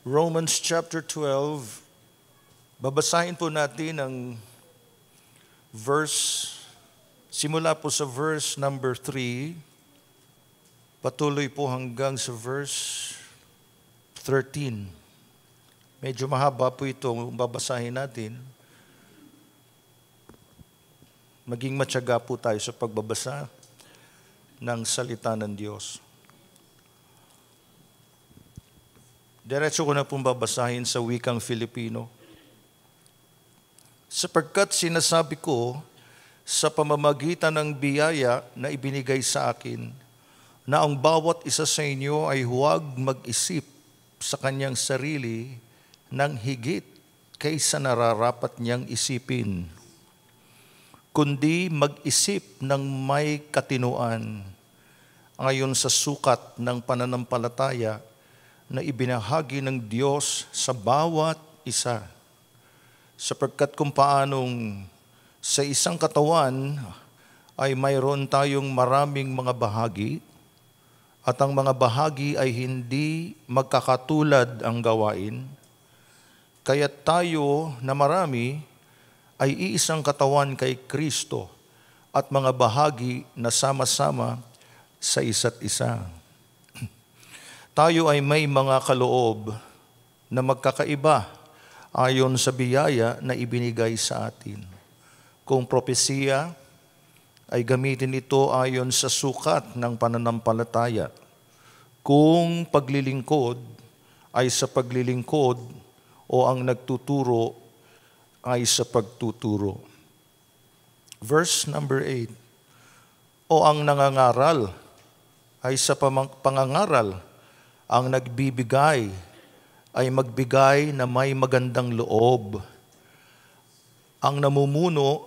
Romans chapter 12, babasahin po natin ang simula po sa verse number 3, patuloy po hanggang sa verse 13. Medyo mahaba po ito babasahin natin. Maging matyaga po tayo sa pagbabasa ng salita ng Diyos. Diretso ko na pong babasahin sa wikang Filipino. Sapagkat sinasabi ko sa pamamagitan ng biyaya na ibinigay sa akin, na ang bawat isa sa inyo ay huwag mag-isip sa kanyang sarili ng higit kaysa nararapat niyang isipin, kundi mag-isip ng may katinuan ayon sa sukat ng pananampalataya na ibinahagi ng Diyos sa bawat isa. Sapagkat kung paanong sa isang katawan ay mayroon tayong maraming mga bahagi, at ang mga bahagi ay hindi magkakatulad ang gawain, kaya tayo na marami ay iisang katawan kay Kristo at mga bahagi na sama-sama sa isa't isa. Tayo ay may mga kaloob na magkakaiba ayon sa biyaya na ibinigay sa atin. Kung propesiya, ay gamitin ito ayon sa sukat ng pananampalataya. Kung paglilingkod, ay sa paglilingkod, o ang nagtuturo ay sa pagtuturo. Verse number 8, o ang nangangaral ay sa pangangaral, ang nagbibigay ay magbigay na may magandang loob. Ang namumuno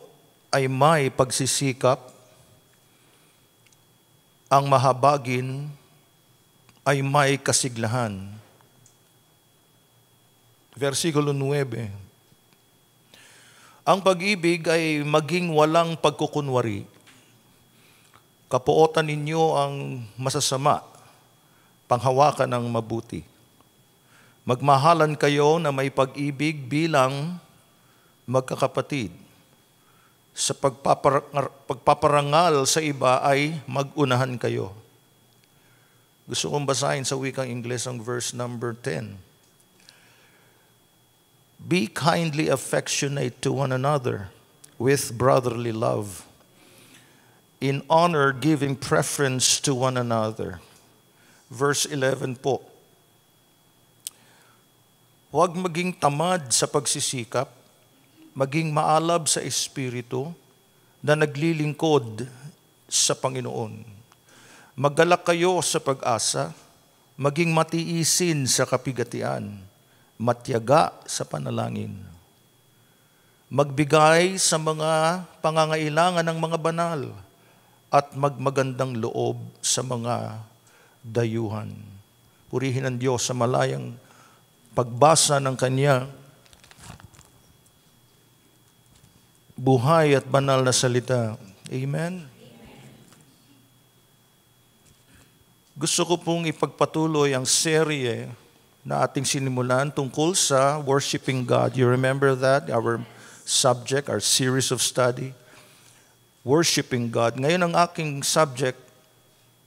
ay may pagsisikap. Ang mahabagin ay may kasiglahan. Versikulo 9. Ang pag-ibig ay maging walang pagkukunwari. Kapuotan ninyo ang masasama, panghawakan ng mabuti. Magmahalan kayo na may pag-ibig bilang magkakapatid. Sa pagpaparangal sa iba ay mag-unahan kayo. Gusto kong basahin sa wikang Ingles ang verse number 10. Be kindly affectionate to one another with brotherly love, in honor giving preference to one another. Verse 11 po. Huwag maging tamad sa pagsisikap, maging maalab sa espiritu na naglilingkod sa Panginoon. Maggalak kayo sa pag-asa, maging matiisin sa kapigatian, matyaga sa panalangin. Magbigay sa mga pangangailangan ng mga banal at magmagandang loob sa mga dayuhan. Purihin ang Diyos sa malayang pagbasa ng Kanya buhay at banal na salita. Amen? Gusto ko pong ipagpatuloy ang serye na ating sinimulan tungkol sa worshiping God. You remember that? Our subject, our series of study. Worshiping God. Ngayon ang aking subject,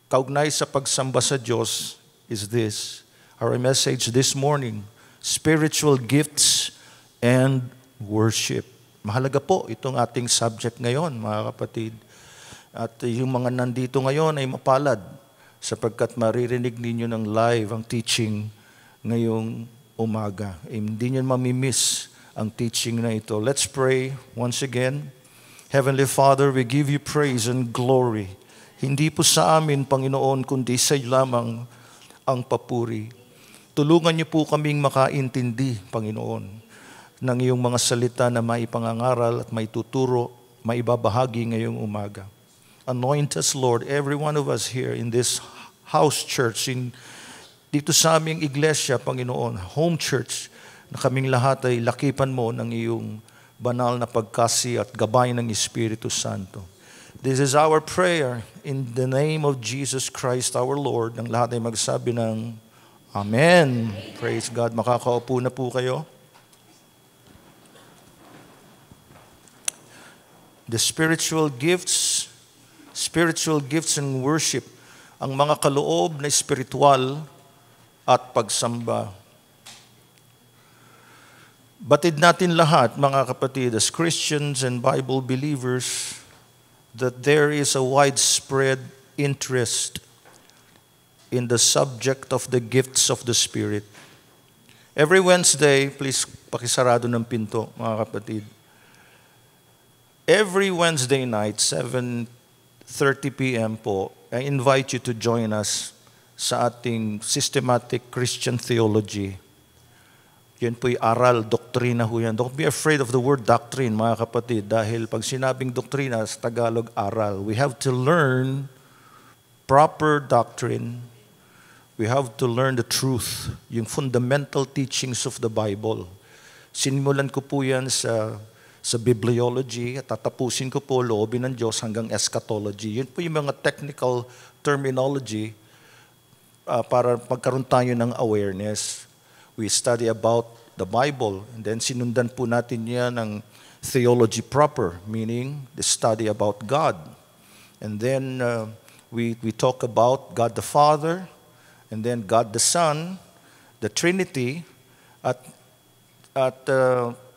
kaugnay sa pagsamba sa Diyos, is this. Our message this morning, spiritual gifts and worship. Mahalaga po itong ating subject ngayon, mga kapatid. At yung mga nandito ngayon ay mapalad sapagkat maririnig ninyo ng live ang teaching ngayong umaga. Hindi nyo mamimiss ang teaching na ito. Let's pray once again. Heavenly Father, we give you praise and glory. Hindi po sa amin, Panginoon, kundi sa iyo lamang ang papuri. Tulungan niyo po kaming makaintindi, Panginoon, ng iyong mga salita na maipangangaral at maituturo, maibabahagi ngayong umaga. Anoint us, Lord, every one of us here in this house church, dito sa aming iglesia, Panginoon, home church, na kaming lahat ay lakipan mo ng iyong banal na pagkasi at gabay ng Espiritu Santo. This is our prayer in the name of Jesus Christ our Lord. Ang lahat ay magsabi ng Amen. Praise God. Makakaupo na po kayo. The spiritual gifts and worship, ang mga kaloob na espiritual at pagsamba. Batid natin lahat, mga kapatid, as Christians and Bible believers, that there is a widespread interest in the subject of the gifts of the Spirit. Every Wednesday, please pakisarado ng pinto, mga kapatid. Every Wednesday night, 7:30 p.m. po, I invite you to join us sa ating systematic Christian theology. Yan po'y aral, doktrina ho yan. Don't be afraid of the word doctrine, mga kapatid, dahil pag sinabing doktrina sa Tagalog, aral. We have to learn proper doctrine. We have to learn the truth, yung fundamental teachings of the Bible. Sinimulan ko po yan sa bibliology at tatapusin ko po loobin ng Diyos hanggang eschatology. Yun po yung mga technical terminology para magkaroon tayo ng awareness. We study about the Bible, and then sinundan po natin yan ng theology proper, meaning the study about God. And then we talk about God the Father, and then God the Son, the Trinity, at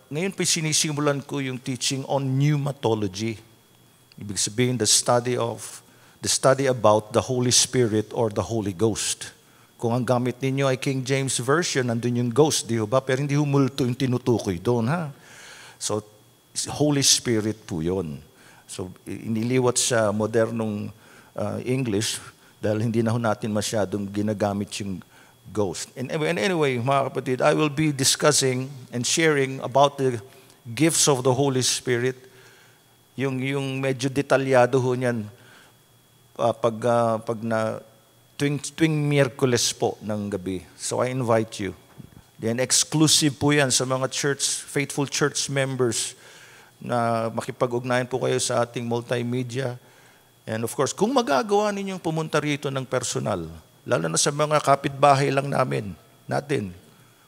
ngayon po sinisimulan ko yung teaching on pneumatology. Ibig sabihin, the study about the Holy Spirit or the Holy Ghost. Kung ang gamit ninyo ay King James Version, nandun yung ghost, di ba? Pero hindi humulto yung tinutukoy doon, ha? So, Holy Spirit po yun. So, iniliwat sa modernong English dahil hindi na ho natin masyadong ginagamit yung ghost. And anyway, mga kapatid, I will be discussing and sharing about the gifts of the Holy Spirit. Yung medyo detalyado ho niyan tuwing Miyerkules po ng gabi. So I invite you. Then exclusive po yan sa mga faithful church members na makipag-ugnayan po kayo sa ating multimedia. And of course, kung magagawa ninyong pumunta rito ng personal, lalo na sa mga kapitbahay lang natin,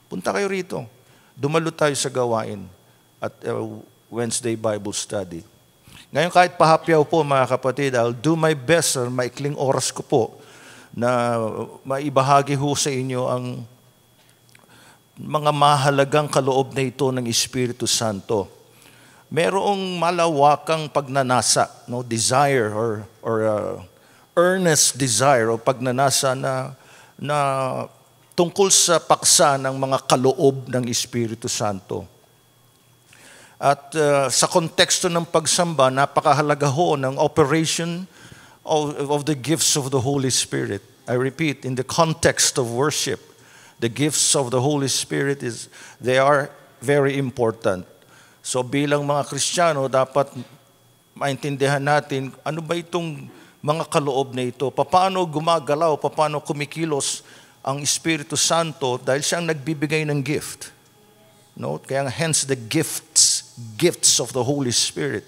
punta kayo rito. Dumalo tayo sa gawain at Wednesday Bible Study. Ngayon kahit pahapyaw po mga kapatid, I'll do my best sa maikling oras ko po na maibahagi ho sa inyo ang mga mahalagang kaloob na ito ng Espiritu Santo. Merong malawakang pagnanasa, desire or earnest desire o pagnanasa na tungkol sa paksa ng mga kaloob ng Espiritu Santo. At sa konteksto ng pagsamba, napakahalaga ho ng operation of the gifts of the Holy Spirit. I repeat, in the context of worship, the gifts of the Holy Spirit they are very important. So bilang mga Kristiyano, dapat maintindihan natin ano ba itong mga kaloob na ito, paano gumagalaw, paano kumikilos ang Espiritu Santo dahil siyang nagbibigay ng gift. No? Kaya hence the gifts of the Holy Spirit.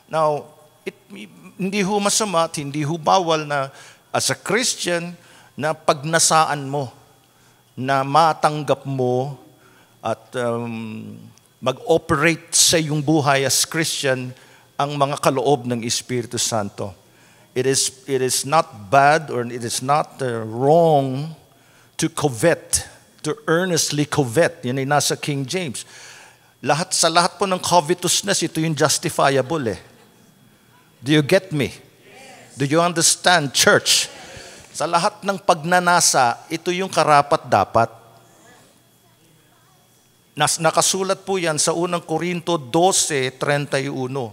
Now, hindi ho masama at hindi ho bawal na as a Christian na pagnasaan mo, na matanggap mo at mag-operate sa iyong buhay as Christian ang mga kaloob ng Espiritu Santo. It is not bad or it is not wrong to covet, to earnestly covet. Yan ay nasa King James. Sa lahat po ng covetousness, ito yung justifiable eh. Do you get me? Do you understand, church? Sa lahat ng pagnanasa, ito yung karapat-dapat. Nakasulat po yan sa unang Korinto 12:31.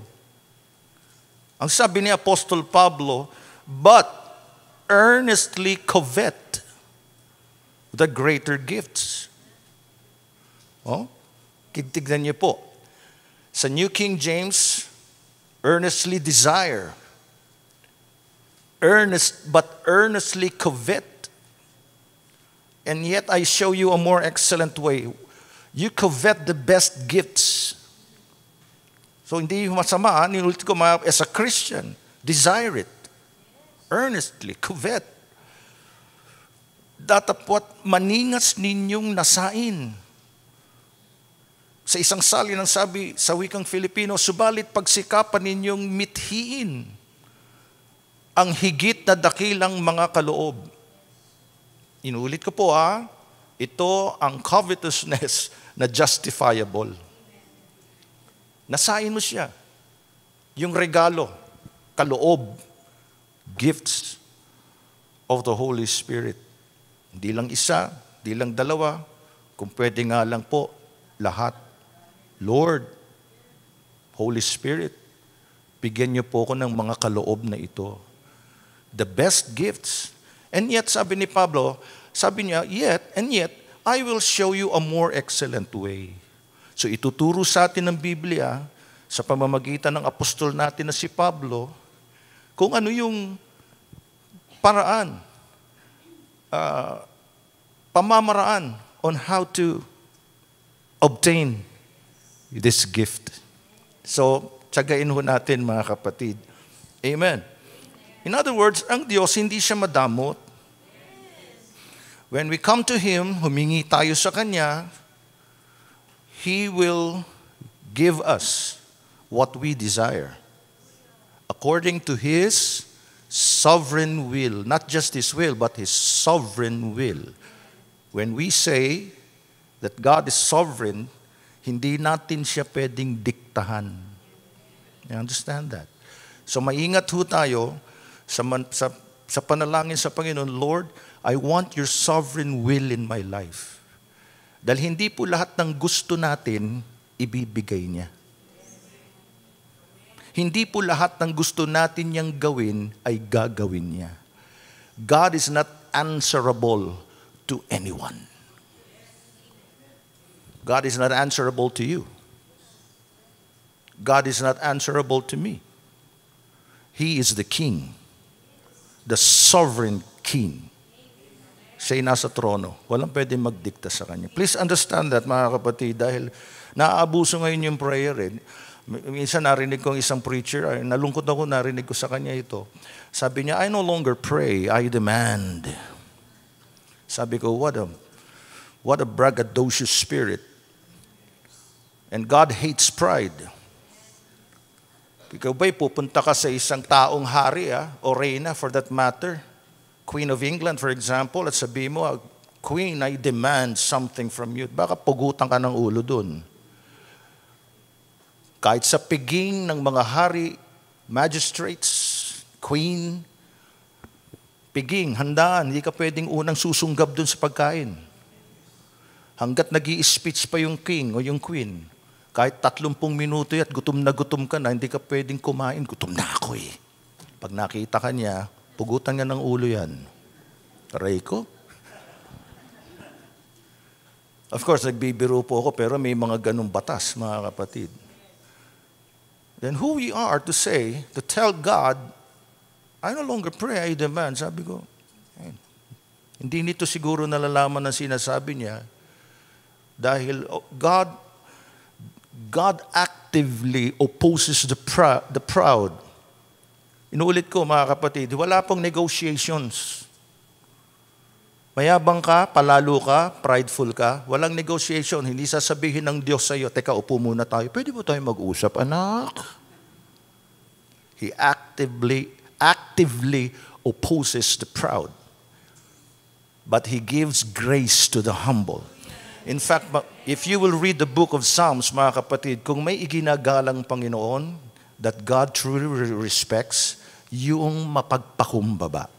Ang sabi ni Apostol Pablo, but earnestly covet the greater gifts. Tignan niyo po. Sa New King James, earnestly desire. But earnestly covet. And yet I show you a more excellent way. You covet the best gifts. So hindi masama, nilulit ko as a Christian, desire it. Earnestly covet datapwat maningas ninyong nasain. Sa isang salin ang sabi sa wikang Filipino, subalit pagsikapan ninyong mithiin ang higit na dakilang mga kaloob. Inulit ko po ito ang covetousness na justifiable. Nasain mo siya. Yung regalo, kaloob, gifts of the Holy Spirit. Hindi lang isa, hindi lang dalawa, kung pwede nga lang po, lahat. Lord, Holy Spirit, bigyan niyo po ako ng mga kaloob na ito. The best gifts. And yet, sabi ni Pablo, sabi niya, yet, I will show you a more excellent way. So ituturo sa atin ng Biblia, sa pamamagitan ng apostol natin na si Pablo, kung ano yung paraan, pamamaraan on how to obtain this gift. So, tsagain ho natin mga kapatid. Amen. In other words, ang Diyos hindi siya madamot. When we come to Him, humingi tayo sa Kanya, He will give us what we desire. According to His sovereign will. Not just His will, but His sovereign will. When we say that God is sovereign, hindi natin siya pwedeng diktahan. You understand that? So maingat ho tayo sa panalangin sa Panginoon, Lord, I want your sovereign will in my life. Dahil hindi po lahat ng gusto natin, ibibigay niya. Hindi po lahat ng gusto natin niyang gawin, ay gagawin niya. God is not answerable to anyone. God is not answerable to you. God is not answerable to me. He is the King. The sovereign King. Siya'y nasa trono. Walang pwede magdikta sa Kanya. Please understand that, mga kapatid, dahil naaabuso ngayon yung prayer. Minsan narinig ko isang preacher, nalungkot ako, narinig ko sa kanya ito. Sabi niya, I no longer pray, I demand. Sabi ko, what a braggadocious spirit. And God hates pride. Ikaw ba'y pupunta ka sa isang taong hari o reyna for that matter? Queen of England, for example, at sabi mo, Queen, I demand something from you. Baka pugutan ka ng ulo dun. Kahit sa piging ng mga hari, magistrates, queen, piging, handaan, hindi ka pwedeng unang susunggab dun sa pagkain. Hanggat nag-i-speech pa yung king o yung queen, kahit 30 minuto at gutom ka na, hindi ka pwedeng kumain. Gutom na ako eh. Pag nakita ka niya, pugutan nga ng ulo yan. Aray ko. Of course, nagbibiro po ako, pero may mga ganong batas, mga kapatid. Then who we are to say, to tell God, I no longer pray, I demand. Sabi ko, hindi nito siguro nalalaman ng sinasabi niya, dahil God actively opposes the proud. Inuulit ko, mga kapatid, wala pong negotiations. Mayabang ka, palalo ka, prideful ka, walang negotiation. Hindi sasabihin ng Diyos sa iyo, teka, upo muna tayo. Pwede ba tayo mag-usap, anak? He actively opposes the proud. But He gives grace to the humble. In fact, if you will read the book of Psalms, mga kapatid, kung may iginagalang Panginoon that God truly respects, yung mapagpakumbaba.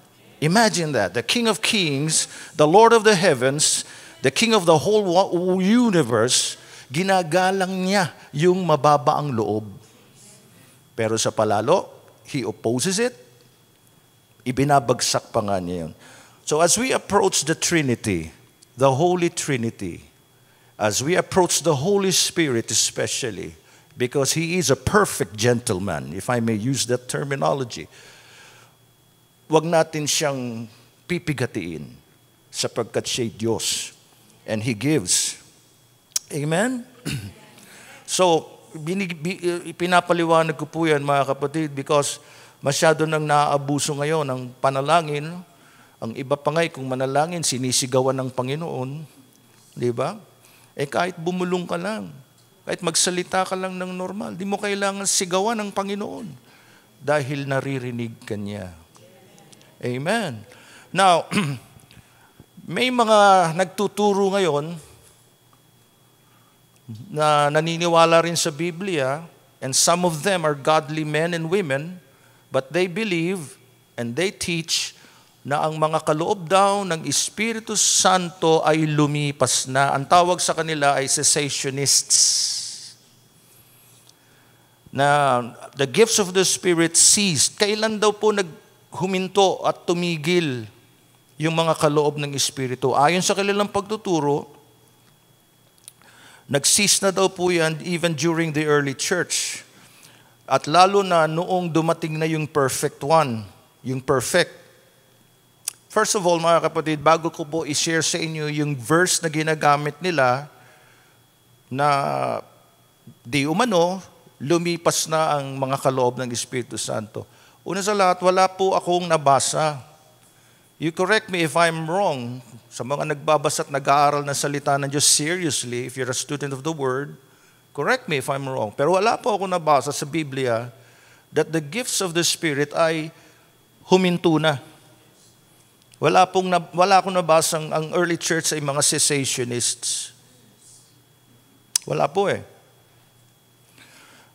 Imagine that. The King of Kings, the Lord of the heavens, the King of the whole universe, ginagalang niya yung mababa ang loob. Pero sa palalo, He opposes it. Ibinabagsak pa nga niya yun. So as we approach the Trinity, the Holy Trinity, as we approach the Holy Spirit especially, because He is a perfect gentleman, if I may use that terminology, wag natin siyang pipigatiin sapagkat siya'y Diyos. And He gives. Amen? So, pinapaliwanag ko po yan, mga kapatid, because masyado nang naaabuso ngayon ang panalangin Ang iba pa nga'y kung manalangin, sinisigawan ng Panginoon. Di ba? Kahit bumulong ka lang, kahit magsalita ka lang ng normal, di mo kailangan sigawan ng Panginoon dahil naririnig ka niya. Amen. Now, may mga nagtuturo ngayon na naniniwala rin sa Biblia, and some of them are godly men and women, but they believe and they teach na ang mga kaloob daw ng Espiritu Santo ay lumipas na. Ang tawag sa kanila ay cessationists. Na the gifts of the Spirit ceased. Kailan daw po naghuminto at tumigil yung mga kaloob ng Espiritu? Ayon sa kanilang pagtuturo, nag-cease na daw po yan even during the early church. At lalo na noong dumating na yung perfect one, yung perfect. First of all, mga kapatid, bago ko po i-share sa inyo yung verse na ginagamit nila na di umano, lumipas na ang mga kaloob ng Espiritu Santo. Una sa lahat, wala po akong nabasa. You correct me if I'm wrong. Sa mga nagbabasa at nag-aaral ng salita ng Diyos seriously, if you're a student of the Word, correct me if I'm wrong. Pero wala po ako nabasa sa Biblia that the gifts of the Spirit ay huminto na. Wala akong nabasang ang early church ay mga cessationists. Wala po eh.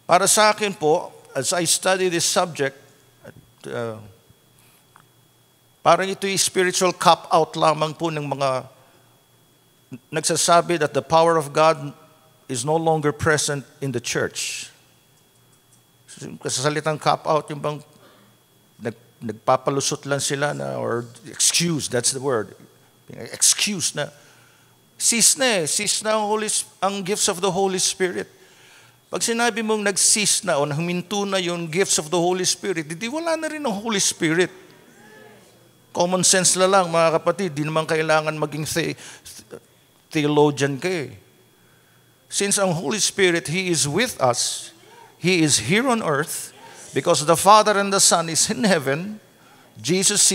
Para sa akin po, as I study this subject, parang ito yung spiritual cop-out lamang po ng mga nagsasabi that the power of God is no longer present in the church. Sa salitang cop-out, yung bang nagpapalusot lang sila na, or excuse, that's the word. Excuse na. Cease na eh. Cease na ang gifts of the Holy Spirit. Pag sinabi mong nag-cease na o huminto na yung gifts of the Holy Spirit, hindi wala na rin ang Holy Spirit. Common sense na lang, mga kapatid. Di naman kailangan maging theologian ka eh. Since ang Holy Spirit, He is with us, He is here on earth, because the Father and the Son is in heaven, Jesus,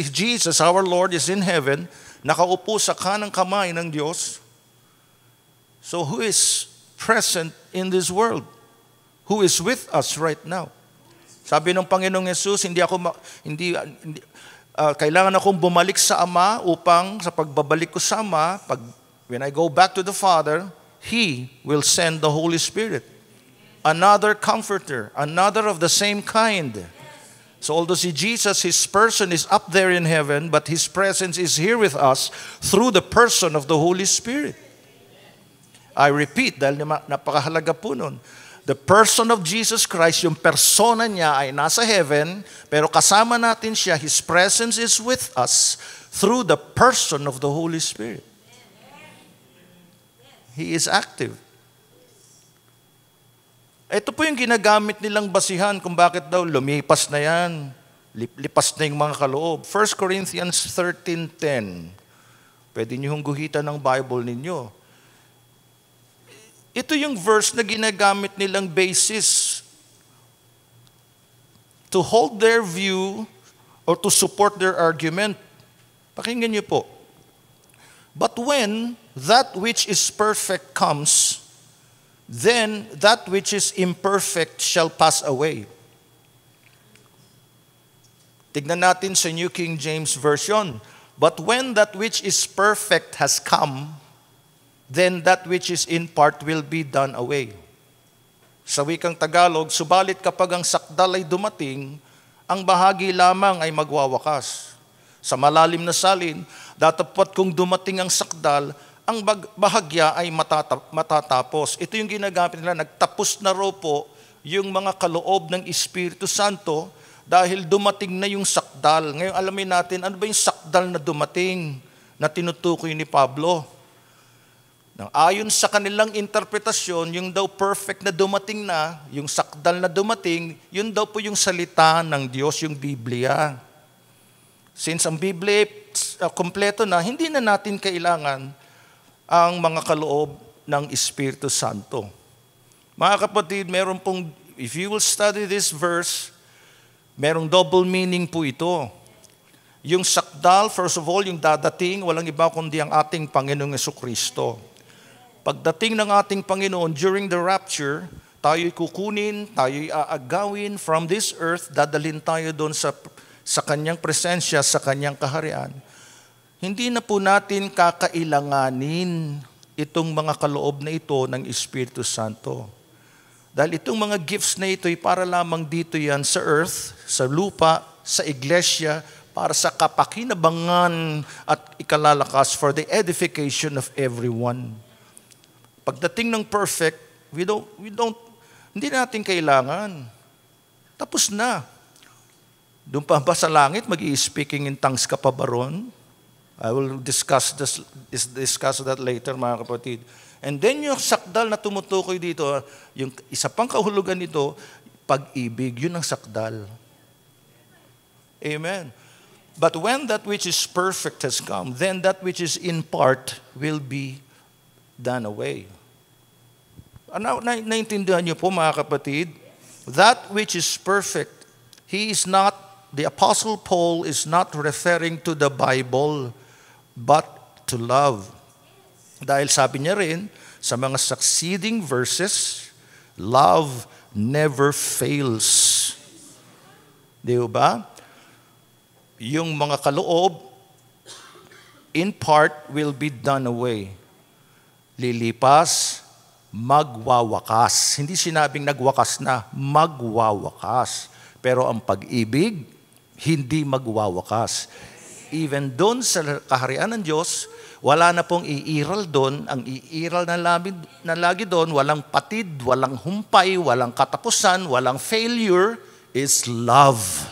our Lord, is in heaven, nakaupo sa kanang kamay ng Diyos. So who is present in this world? Who is with us right now? Sabi ng Panginoong Yesus, kailangan akong bumalik sa Ama upang sa pagbabalik ko sa Ama, when I go back to the Father, He will send the Holy Spirit. Another comforter, another of the same kind. So although si Jesus, His person is up there in heaven, but His presence is here with us through the person of the Holy Spirit. I repeat, dahil napakahalaga po nun. The person of Jesus Christ, yung persona niya ay nasa heaven, pero kasama natin siya, His presence is with us through the person of the Holy Spirit. He is active. Ito po yung ginagamit nilang basihan kung bakit daw lumipas na yan, lipas na yung mga kaloob. 1 Corinthians 13:10. Pwede nyo guhitan ng Bible ninyo. Ito yung verse na ginagamit nilang basis to hold their view or to support their argument. Pakinggan niyo po. But when that which is perfect comes, then that which is imperfect shall pass away. Tignan natin sa New King James Version. But when that which is perfect has come, then that which is in part will be done away. Sa wikang Tagalog, subalit kapag ang sakdal ay dumating, ang bahagi lamang ay magwawakas. Sa malalim na salin, datapot kung dumating ang sakdal, ang bahagya ay matatapos. Ito yung ginagamit nila, nagtapos na raw po yung mga kaloob ng Espiritu Santo dahil dumating na yung sakdal. Ngayon alamin natin, ano ba yung sakdal na dumating na tinutukoy ni Pablo? Ayon sa kanilang interpretasyon, yung daw perfect na dumating na, yung sakdal na dumating, yun daw po yung salita ng Diyos, yung Biblia. Since ang Biblia kompleto na, hindi na natin kailangan ang mga kaloob ng Espiritu Santo. Mga kapatid, meron pong, if you will study this verse, merong double meaning po ito. Yung sakdal, first of all, yung dadating, walang iba kundi ang ating Panginoong Jesucristo. Pagdating ng ating Panginoon during the rapture, tayo'y kukunin, tayo'y aagawin from this earth, dadalhin tayo doon sa kanyang presensya, sa kanyang kaharian. Hindi na po natin kakailanganin itong mga kaloob na ito ng Espiritu Santo. Dahil itong mga gifts na ito ay para lamang dito yan sa earth, sa lupa, sa iglesia, para sa kapakinabangan at ikalalakas for the edification of everyone. Pagdating ng perfect, hindi natin kailangan. Tapos na. Doon pa ba sa langit, mag-i-speaking in tongues ka pa ba ron? I will discuss that later, mga kapatid. And then yung sakdal na tumutukoy dito, yung isa pang kahulugan nito, pag-ibig, yun ang sakdal. Amen. But when that which is perfect has come, then that which is in part will be done away. Naintindihan niyo po, mga kapatid? That which is perfect, the Apostle Paul is not referring to the Bible, but to love. Dahil sabi niya rin, sa mga succeeding verses, love never fails. Di ba? Yung mga kaloob, in part, will be done away. Lilipas, magwawakas. Hindi sinabing nagwakas na, magwawakas. Pero ang pag-ibig, hindi magwawakas. Even doon sa kaharian ng Diyos, wala na pong iiral doon. Ang iiral na lagi doon, walang patid, walang humpay, walang katapusan, walang failure, is love.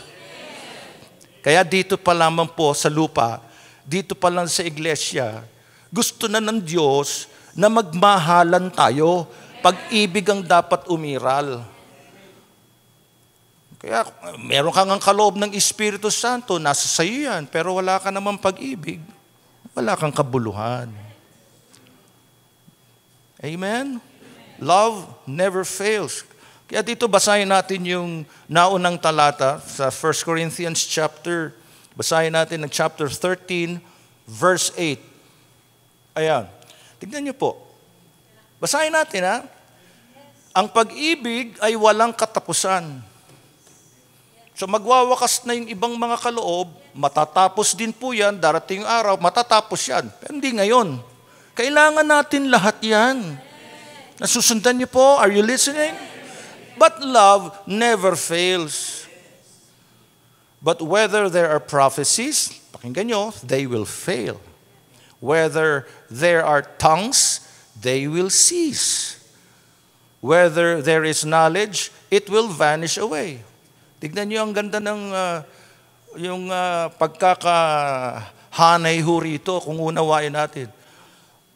Kaya dito pa lamang po sa lupa, dito pa lang sa iglesia, gusto na ng Diyos na magmahalan tayo. Pag-ibig ang dapat umiral. Kaya meron kang ang kaloob ng Espiritu Santo, nasa sayo yan, pero wala ka namang pag-ibig, wala kang kabuluhan. Amen? Love never fails. Kaya dito basahin natin yung naunang talata sa 1 Corinthians chapter. Basahin natin ng chapter 13, verse 8. Ayan. Tignan niyo po. Basahin natin, ha? Ang pag-ibig ay walang katapusan. So magwawakas na yung ibang mga kaloob, matatapos din po yan, darating yung araw, matatapos yan. Pero hindi ngayon. Kailangan natin lahat yan. Nasusundan niyo po? Are you listening? But love never fails. But whether there are prophecies, pakinggan nyo, they will fail. Whether there are tongues, they will cease. Whether there is knowledge, it will vanish away. Tignan nyo ang ganda ng pagkakahanay ho rito kung unawain natin.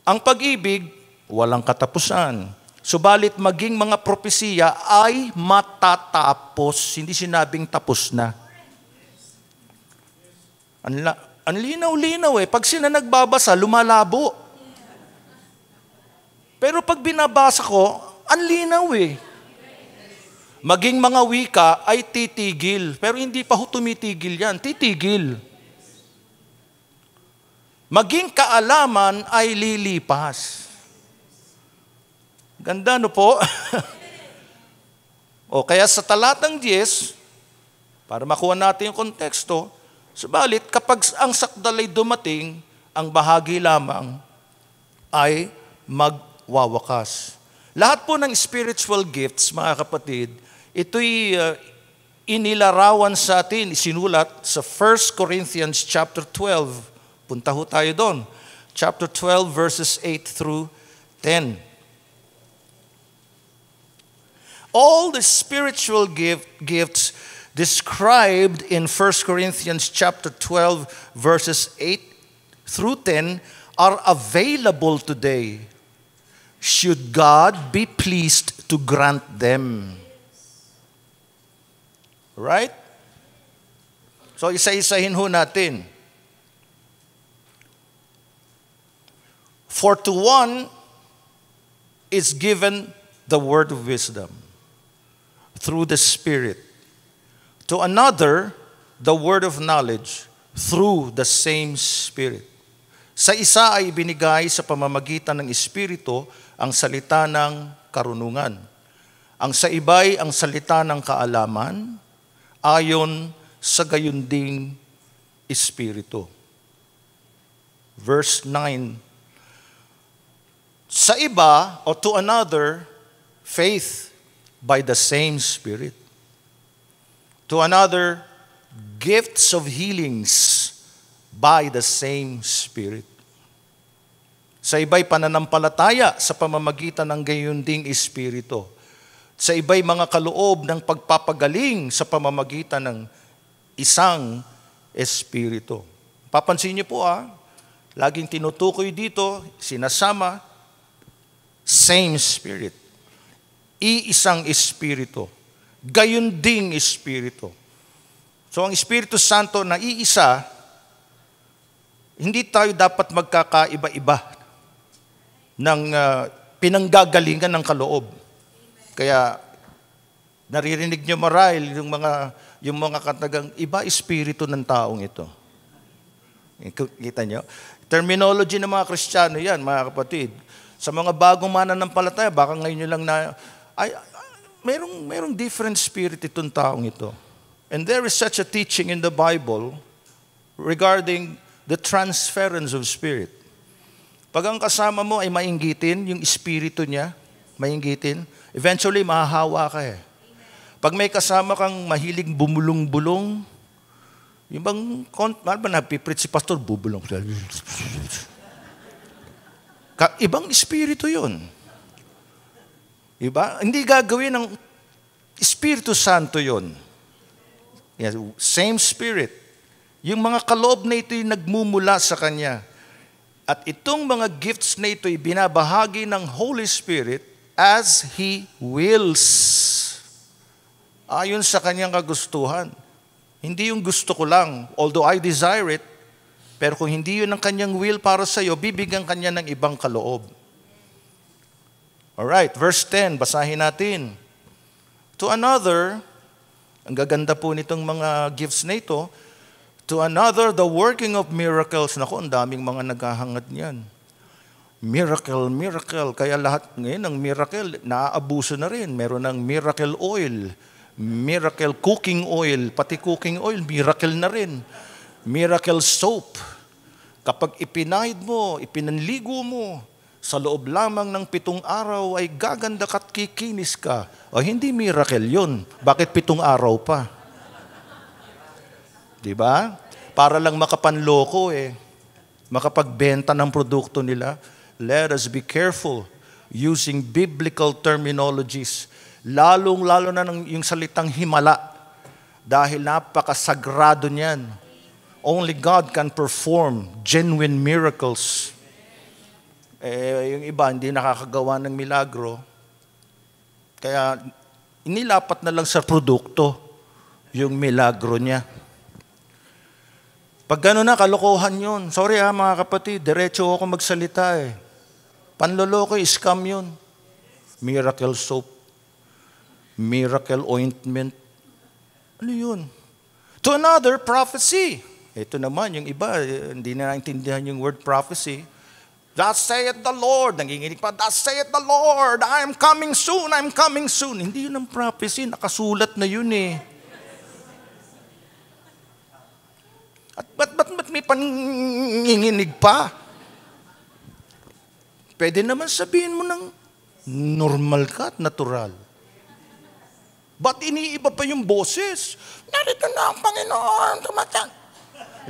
Ang pag-ibig, walang katapusan. Subalit maging mga propesiya ay matatapos. Hindi sinabing tapos na. Ang linaw-linaw eh. Pag sila nagbabasa, lumalabo. Pero pag binabasa ko, ang linaw eh. Maging mga wika ay titigil. Pero hindi pa ho tumitigil yan. Titigil. Maging kaalaman ay lilipas. Ganda, no po? O kaya sa talatang 10, para makuha natin yung konteksto, subalit kapag ang sakdal ay dumating, ang bahagi lamang ay magwawakas. Lahat po ng spiritual gifts, mga kapatid, ito'y inilarawan sa atin, isinulat sa 1 Corinthians chapter 12. Punta ho tayo doon. Chapter 12 verses 8 through 10. All the spiritual gifts described in 1 Corinthians chapter 12 verses 8 through 10 are available today, should God be pleased to grant them. Right? So isa-isahin ho natin. For to one is given the word of wisdom through the Spirit. To another, the word of knowledge through the same Spirit. Sa isa ay ibinigay sa pamamagitan ng Espiritu ang salita ng karunungan. Ang sa iba'y ang salita ng kaalaman ayon sa gayunding Espiritu. Verse 9. Sa iba, or to another, faith by the same Spirit. To another, gifts of healings by the same Spirit. Sa iba'y pananampalataya sa pamamagitan ng gayunding Espiritu. Sa iba'y mga kaloob ng pagpapagaling sa pamamagitan ng isang Espiritu. Papansin niyo po laging tinutukoy dito, sinasama, same Spirit. Iisang Espiritu. Gayunding Espiritu. So ang Espiritu Santo na iisa, hindi tayo dapat magkakaiba-iba ng pinanggagalingan ng kaloob. Kaya naririnig nyo marahil yung mga katagang iba espiritu ng taong ito. Kita nyo? Terminology ng mga Kristiyano yan, mga kapatid. Sa mga bagong mananampalataya, baka ngayon nyo lang mayroong different spirit itong taong ito. And there is such a teaching in the Bible regarding the transference of spirit. Pag ang kasama mo ay mainggitin, yung espiritu niya, mainggitin, eventually mahahawa ka eh. Pag may kasama kang mahilig bumulong-bulong, yung bang, napipreach si pastor, bubulong. Ibang espiritu yun. Diba? Hindi gagawin ng Espiritu Santo yun. Yes, same Spirit. Yung mga kaloob na ito'y nagmumula sa Kanya. At itong mga gifts na ito'y binabahagi ng Holy Spirit as He wills. Ayon sa Kanyang kagustuhan. Hindi yung gusto ko lang, although I desire it, pero kung hindi yun ang Kanyang will para sa iyo, bibigyan Kanya ng ibang kaloob. Alright, verse 10, basahin natin. To another, ang gaganda po nitong mga gifts na ito, to another, the working of miracles. Naku, ang daming mga naghahangad niyan. Miracle, miracle. Kaya lahat ngayon ng miracle, naaabuso na rin. Meron ng miracle oil, miracle cooking oil, pati cooking oil, miracle na rin. Miracle soap. Kapag ipinahid mo, ipinanligo mo, sa loob lamang ng 7 araw ay gaganda ka't kikinis ka. O hindi miracle yun. Bakit 7 araw pa? Diba? Para lang makapanloko makapagbenta ng produkto nila. Let us be careful using biblical terminologies. Lalong-lalo na yung salitang himala. Dahil napakasagrado niyan. Only God can perform genuine miracles. Yung iba hindi nakakagawa ng milagro. Kaya inilapat na lang sa produkto yung milagro niya. Pag gano'n na, kalokohan yun. Sorry mga kapatid, diretso ako magsalita Panloloko, scam yun. Miracle soap. Miracle ointment. Ano yun? To another, prophecy. Ito naman, yung iba, hindi na naintindihan yung word prophecy. Thus saith the Lord. Nanginginig pa, thus saith the Lord, I am coming soon, I am coming soon. Hindi yun ang prophecy, nakasulat na yun At ba't may panginginig pa? Pwede naman sabihin mo ng normal ka at natural. Ba't iniiba pa yung boses? Narito na ang Panginoon, tumatang.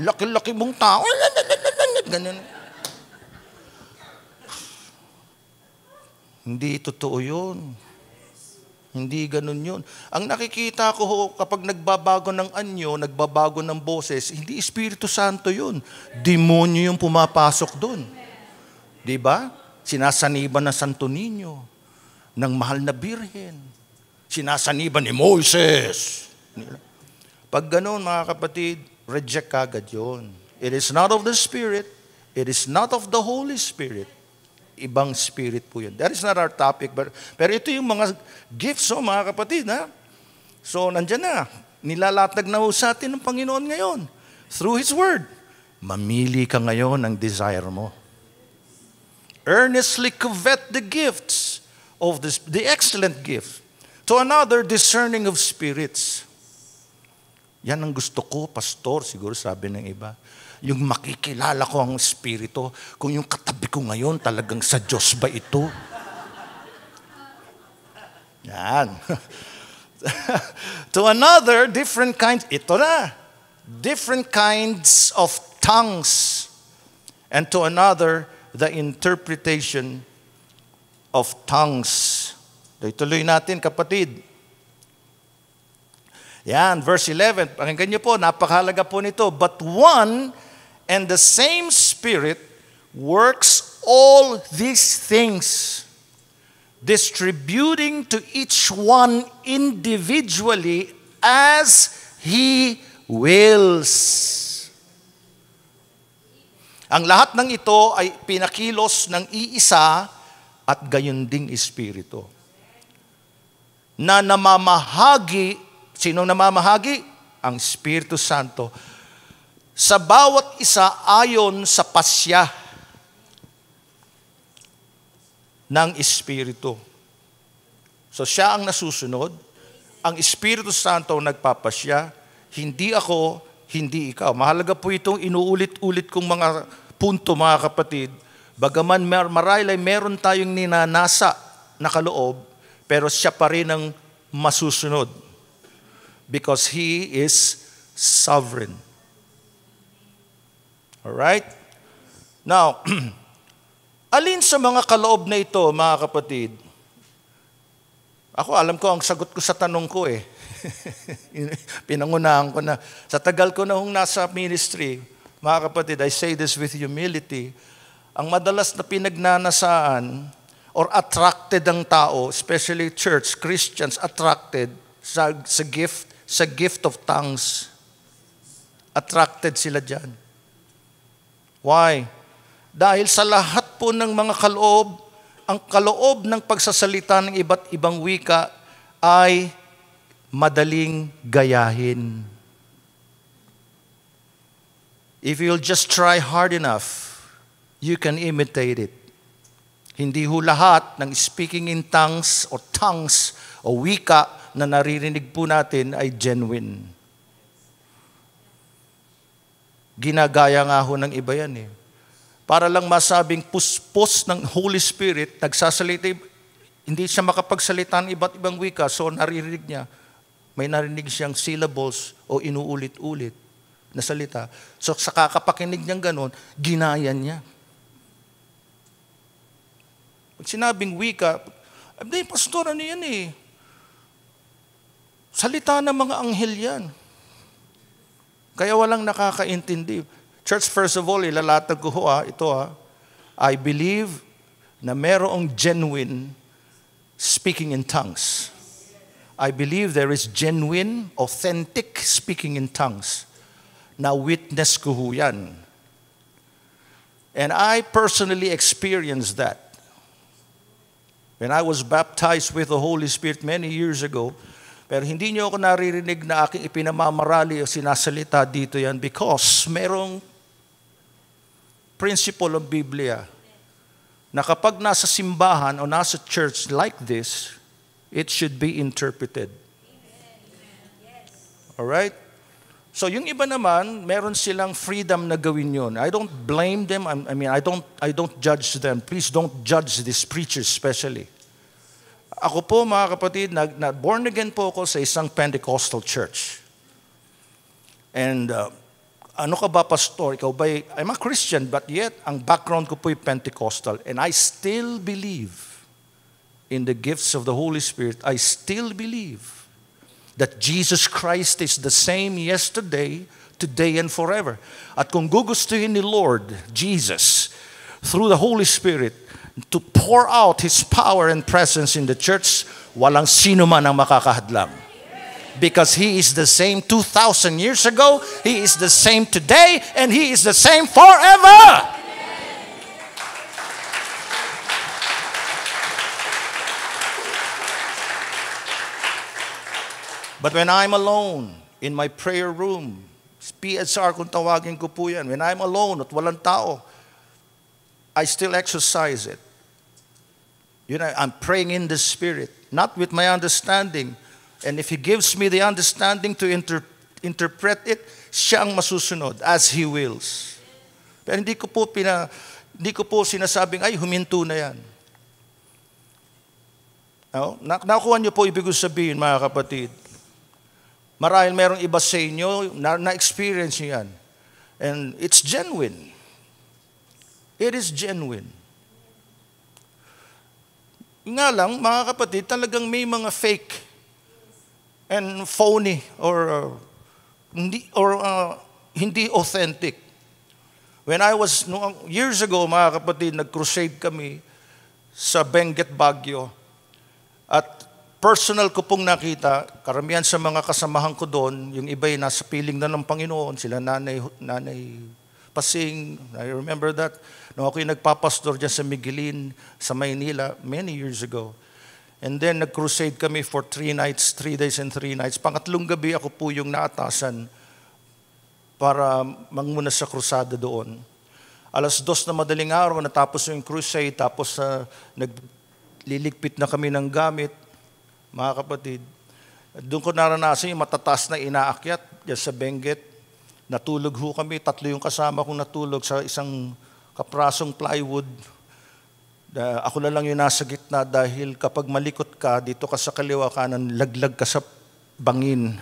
Laki-laki mong tao. Ganyan. Hindi totoo yun. Hindi ganun yun. Ang nakikita ko kapag nagbabago ng anyo, nagbabago ng boses, hindi Espiritu Santo yun. Demonyo yung pumapasok doon. Diba? Sinasaniban ng Santo Niño, ng mahal na birhen. Sinasaniban ni Moises. Pag ganun, mga kapatid, reject agad yun. It is not of the Spirit. It is not of the Holy Spirit. Ibang spirit po yun. That is not our topic. Pero ito yung mga gifts, mga kapatid. So, nandyan na. Nilalatag na sa atin ng Panginoon ngayon. Through His Word. Mamili ka ngayon ng desire mo. Earnestly covet the gifts of the excellent gift. To another, discerning of spirits. Yan ang gusto ko, pastor, siguro sabi ng iba. Yung makikilala ko ang Espiritu, kung yung katabi ko ngayon, talagang sa Diyos ba ito? Yan. To another, different kinds, ito na, different kinds of tongues. And to another, the interpretation of tongues. Tuloy natin, kapatid. Yan, verse 11. Pakinggan niyo po, napakahalaga po nito. But one and the same Spirit works all these things, distributing to each one individually as He wills. Ang lahat ng ito ay pinakilos ng iisa at gayon ding Espiritu. Na namamahagi. Sinong namamahagi? Ang Espiritu Santo. Sa bawat isa ayon sa pasya ng Espiritu. So siya ang nasusunod. Ang Espiritu Santo ang nagpapasya. Hindi ako, hindi ikaw. Mahalaga po itong inuulit-ulit kong mga punto, mga kapatid. Bagaman marahil ay meron tayong ninanasa na kaloob, pero siya pa rin ang masusunod. Because He is sovereign. Alright? Now, alin sa mga kaloob na ito, mga kapatid? Ako, alam ko, ang sagot ko sa tanong ko eh. Pinangunahan ko na. Sa tagal ko na hong nasa ministry, mga kapatid, I say this with humility, ang madalas na pinagnanasaan or attracted ang tao, especially church, Christians, attracted sa gift of tongues. Attracted sila dyan. Why? Dahil sa lahat po ng mga kaloob, ang kaloob ng pagsasalita ng iba't ibang wika ay madaling gayahin. If you'll just try hard enough, you can imitate it. Hindi ho lahat ng speaking in tongues o wika na naririnig po natin ay genuine. Ginagaya nga ho ng iba yan eh. Para lang masabing puspos ng Holy Spirit, nagsasalita, hindi siya makapagsalita ng iba't ibang wika, so naririnig niya, may narinig siyang syllables o inuulit-ulit na salita. So sa kakapakinig niyang ganon, ginayan niya. Pag sinabing wika, hindi, pastor, ano yan eh? Salita ng mga anghel yan. Kaya walang nakakaintindi. Church, first of all, ilalatag ko ito I believe na merong genuine speaking in tongues. I believe there is genuine, authentic speaking in tongues. Na witness ko ho yan. And I personally experienced that. When I was baptized with the Holy Spirit many years ago, pero hindi niyo ako naririnig na aking ipinamamarali o sinasalita dito yan because merong principle ng Biblia na kapag nasa simbahan o nasa church like this, it should be interpreted. Alright? So yung iba naman, meron silang freedom na gawin yun. I don't blame them. I don't judge them. Please don't judge these preachers especially. Ako po, mga kapatid, born again po ako sa isang Pentecostal church. And ano ka ba, pastor? Ikaw ba, I'm a Christian, but yet, ang background ko po ay Pentecostal. And I still believe in the gifts of the Holy Spirit. I still believe that Jesus Christ is the same yesterday, today, and forever. At kung gugustuhin ni Lord Jesus, through the Holy Spirit, to pour out His power and presence in the church, walang sino man ang makakahadlang. Because He is the same 2,000 years ago, He is the same today, and He is the same forever. But when I'm alone in my prayer room, PSR kung tawagin ko po yan. When I'm alone at walang tao, I still exercise it. I'm praying in the Spirit, not with my understanding. And if He gives me the understanding to interpret it, siya ang masusunod as He wills. Pero hindi ko po sinasabing, ay, huminto na yan. No? Nakuha niyo po ibig sabihin, mga kapatid. Marahil merong iba sa inyo, na-experience niyo yan. And it's genuine. It is genuine. Nga lang, mga kapatid, talagang may mga fake and phony or hindi authentic. When I was, years ago, mga kapatid, nag-crusade kami sa Benguet, Baguio. At personal ko pong nakita, karamihan sa mga kasamahan ko doon, yung iba'y nasa piling na ng Panginoon, sila nanay Pasing, I remember that. Nung ako'y nagpapastor dyan sa Miguelin, sa Maynila, many years ago. And then nag-crusade kami for 3 days and 3 nights. Pangatlong gabi ako po yung naatasan para mangmuna sa krusada doon. 2:00 na madaling araw, natapos yung crusade, tapos nagliligpit na kami ng gamit, mga kapatid. Doon ko naranasan yung matataas na inaakyat dyan sa Benguet. Natulog ho kami, 3 yung kasama kong natulog sa isang kaprasong plywood. Ako na lang yung nasa gitna dahil kapag malikot ka, dito ka sa kaliwa kanan, laglag ka sa bangin.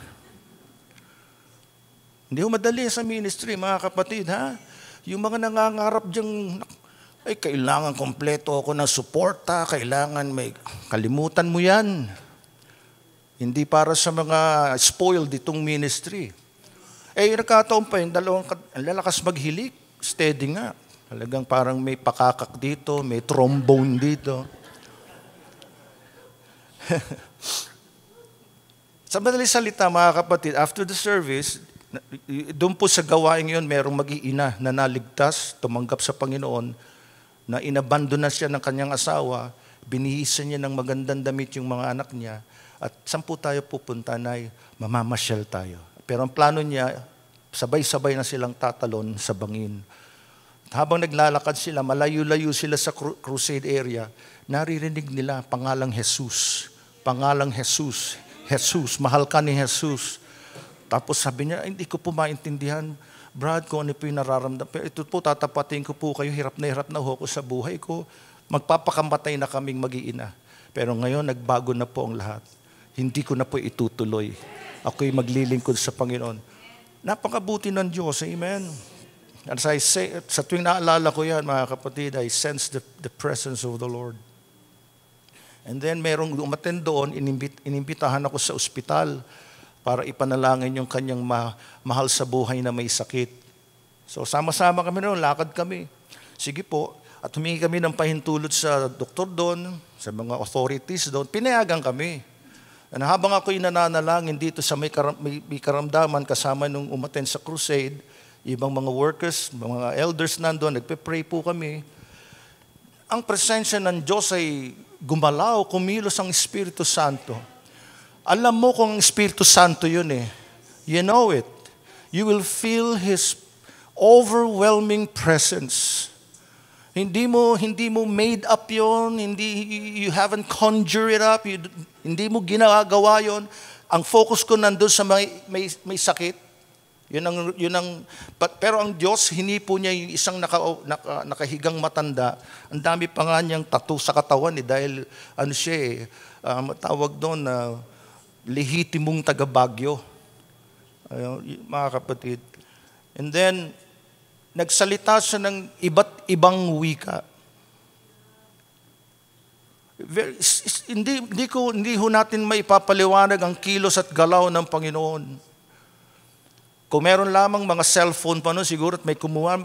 Hindi ho madali sa ministry, mga kapatid, ha? Yung mga nangangarap diyang, ay, kailangan kompleto ako ng suporta, kailangan may, kalimutan mo yan. Hindi para sa mga spoiled itong ministry. Nagkataon pa yung dalawang, ang lalakas maghilik, steady nga. Talagang parang may pakakak dito, may trombone dito. Sa madaling salita, mga kapatid, after the service, doon po sa gawain yun, merong mag-iina na naligtas, tumanggap sa Panginoon, na inabandon na siya ng kanyang asawa, binihisan niya ng magandang damit yung mga anak niya, at saan po tayo pupunta, Nay? Mamamasyal tayo. Pero ang plano niya, sabay-sabay na silang tatalon sa bangin. At habang naglalakad sila, malayo-layo sila sa crusade area, naririnig nila pangalang Jesus. Pangalang Jesus. Jesus, mahal ka ni Jesus. Tapos sabi niya, hindi ko po maintindihan, Brad, kung ano po yung nararamdaman. Pero ito po, tatapatin ko po kayo, hirap na ho ko sa buhay ko. Magpapakamatay na kaming mag-iina. Pero ngayon, nagbago na po ang lahat. Hindi ko na po itutuloy. Ako'y maglilingkod sa Panginoon. Napakabuti ng Diyos, amen. As I say, sa tuwing naalala ko yan, mga kapatid, I sense the presence of the Lord. And then merong umattend doon, inimbitahan ako sa ospital para ipanalangin yung kanyang mahal sa buhay na may sakit. So sama-sama kami noon, lakad kami. Sige po, at humingi kami ng pahintulot sa doktor doon, sa mga authorities doon, pinayagan kami. And habang ako'y nananalangin dito sa may karamdaman kasama nung umattend sa crusade, ibang mga workers, mga elders nandoon, nagpe-pray po kami. Ang presensya ng Diyos ay gumalaw, kumilos ang Espiritu Santo. Alam mo kung ang Espiritu Santo yun eh. You know it. You will feel His overwhelming presence. Hindi mo made up yon, you haven't conjured it up, hindi mo ginagawa yon. Ang focus ko nandun sa may sakit. Pero ang Diyos, hinipo niya yung isang nakahigang matanda. Ang dami pa nga niyang tattoo sa katawan dahil siya tawag doon na lehitimong taga-Baguio. Mga kapatid. And then, nagsalita siya ng iba't ibang wika. Hindi ho natin maipapaliwanag ang kilos at galaw ng Panginoon. Kung meron lamang mga cellphone pa noon, siguro at may kumuha,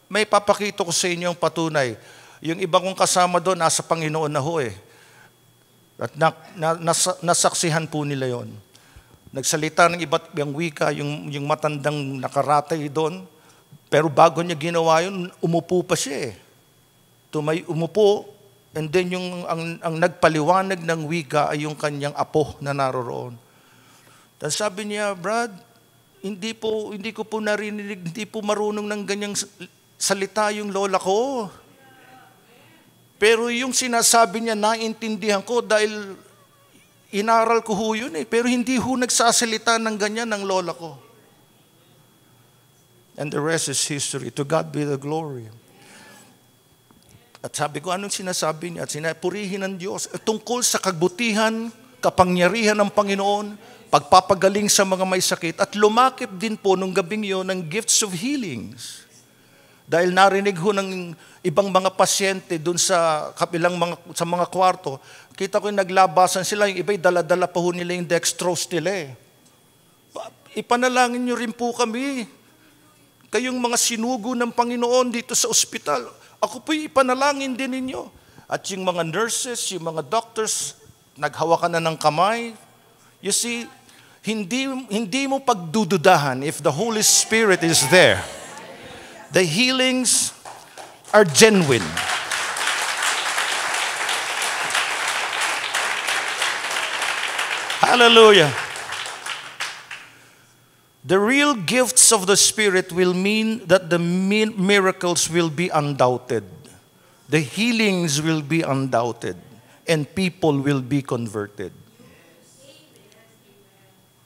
may papakita ko sa inyo ang patunay. Yung iba kong kasama doon, nasa Panginoon na ho eh. At nasaksihan po nila yon. Nagsalita ng iba't ibang wika, yung matandang nakaratay doon. Pero bago niya ginawa yun, umupo pa siya eh. Umupo, and then ang nagpaliwanag ng wika ay yung kanyang apo na naroroon. Tapos sabi niya, Brad, hindi ko po narinig, hindi po marunong ng ganyang salita yung lola ko. Pero yung sinasabi niya, naintindihan ko dahil inaral ko ho yun eh. Pero hindi ho nagsasalita ng ganyan ng lola ko. And the rest is history. To God be the glory. At sabi ko, anong sinasabi niya? At purihin ng Diyos. Tungkol sa kabutihan, kapangyarihan ng Panginoon, pagpapagaling sa mga may sakit. At lumakip din po nung gabing yun ng gifts of healings. Dahil narinig ho ng ibang mga pasyente dun sa kabilang sa mga kwarto, kita ko yung naglabasan sila, yung iba'y dala-dala pa ho nila yung dextrose nila eh. Ipanalangin nyo rin po kami. Kayong mga sinugo ng Panginoon dito sa ospital, ako po'y ipanalangin din ninyo. At yung mga nurses, yung mga doctors, naghawakan na ng kamay. You see, hindi mo pagdududahan if the Holy Spirit is there. The healings are genuine. Hallelujah. The real gifts of the Spirit will mean that the miracles will be undoubted. The healings will be undoubted. And people will be converted.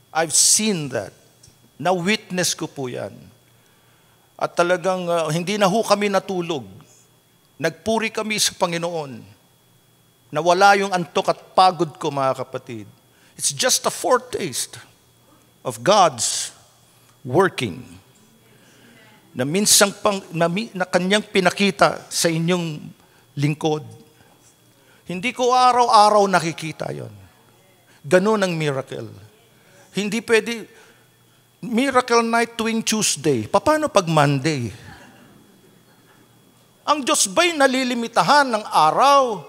I've seen that. Na-witness ko po yan. At talagang hindi na ho kami natulog. Nagpuri kami sa Panginoon. Nawala yung antok at pagod ko, mga kapatid. It's just a foretaste of God's working. Na minsang na kanyang pinakita sa inyong lingkod. Hindi ko araw-araw nakikita yon. Ganun ang miracle. Hindi pwede, miracle night tuwing Tuesday. Paano pag Monday? Ang Diyos ba'y nalilimitahan ng araw?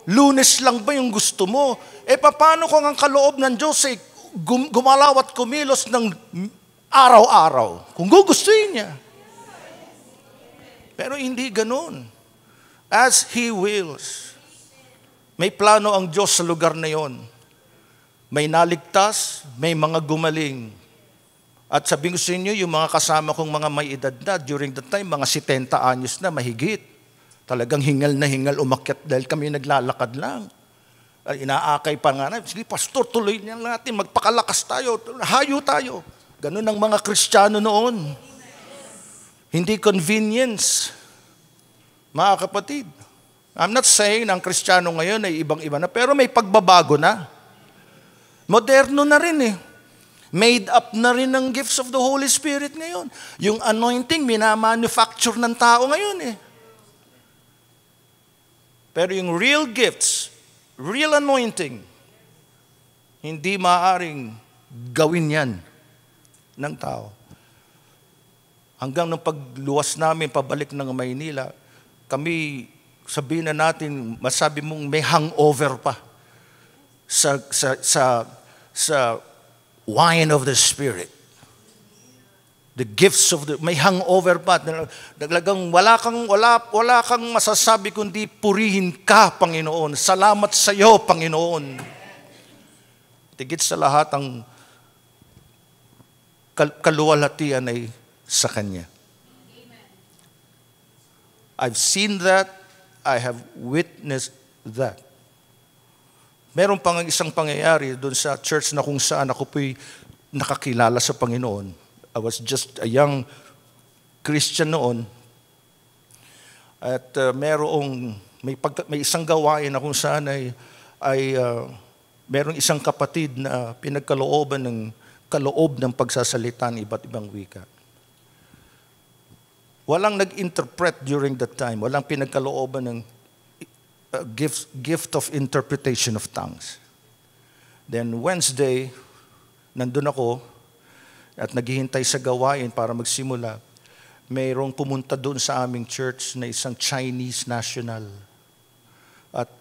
Lunes lang ba yung gusto mo? Paano kung ang kaloob ng Diyos ay gumalaw at kumilos ng araw-araw? Kung gugustuhin niya. Pero hindi ganun. As He wills. May plano ang Diyos sa lugar na yon. May naligtas, may mga gumaling. At sabihin ko sa inyo, yung mga kasama kong mga may edad na, during that time, mga 70 anyos na, mahigit. Talagang hingal na hingal umakyat dahil kami naglalakad lang. Inaakay pa nga na, sige, pastor, tuloy niyan natin, magpakalakas tayo, hayo tayo. Ganun ang mga Kristiyano noon. Hindi convenience. Mga kapatid, I'm not saying na ang Kristiyano ngayon ay ibang-iba na, pero may pagbabago na. Moderno na rin eh. Made up na rin ng gifts of the Holy Spirit ngayon. Yung anointing, minamanufacture ng tao ngayon eh. Pero yung real gifts, real anointing, hindi maaaring gawin yan ng tao. Hanggang nung pagluwas namin, pabalik ng Maynila, kami, sabihin na natin, masabi mong may hangover pa sa wine of the Spirit. The gifts of the, may hangover pa. Naglagang wala kang masasabi kundi purihin ka, Panginoon. Salamat sa iyo, Panginoon. Tigit sa lahat ang kaluwalhatian ay sa Kanya. I've seen that. I have witnessed that. Meron pang isang pangyayari doon sa church na kung saan ako po'y nakakilala sa Panginoon. I was just a young Christian noon. At may isang gawain na kung saan ay merong isang kapatid na pinagkalooban ng kaloob ng pagsasalita ng iba't ibang wika. Walang nag-interpret during that time. Walang pinagkalooban ng gift of interpretation of tongues. Then Wednesday, nandun ako at naghihintay sa gawain para magsimula. Mayroong pumunta doon sa aming church na isang Chinese national. At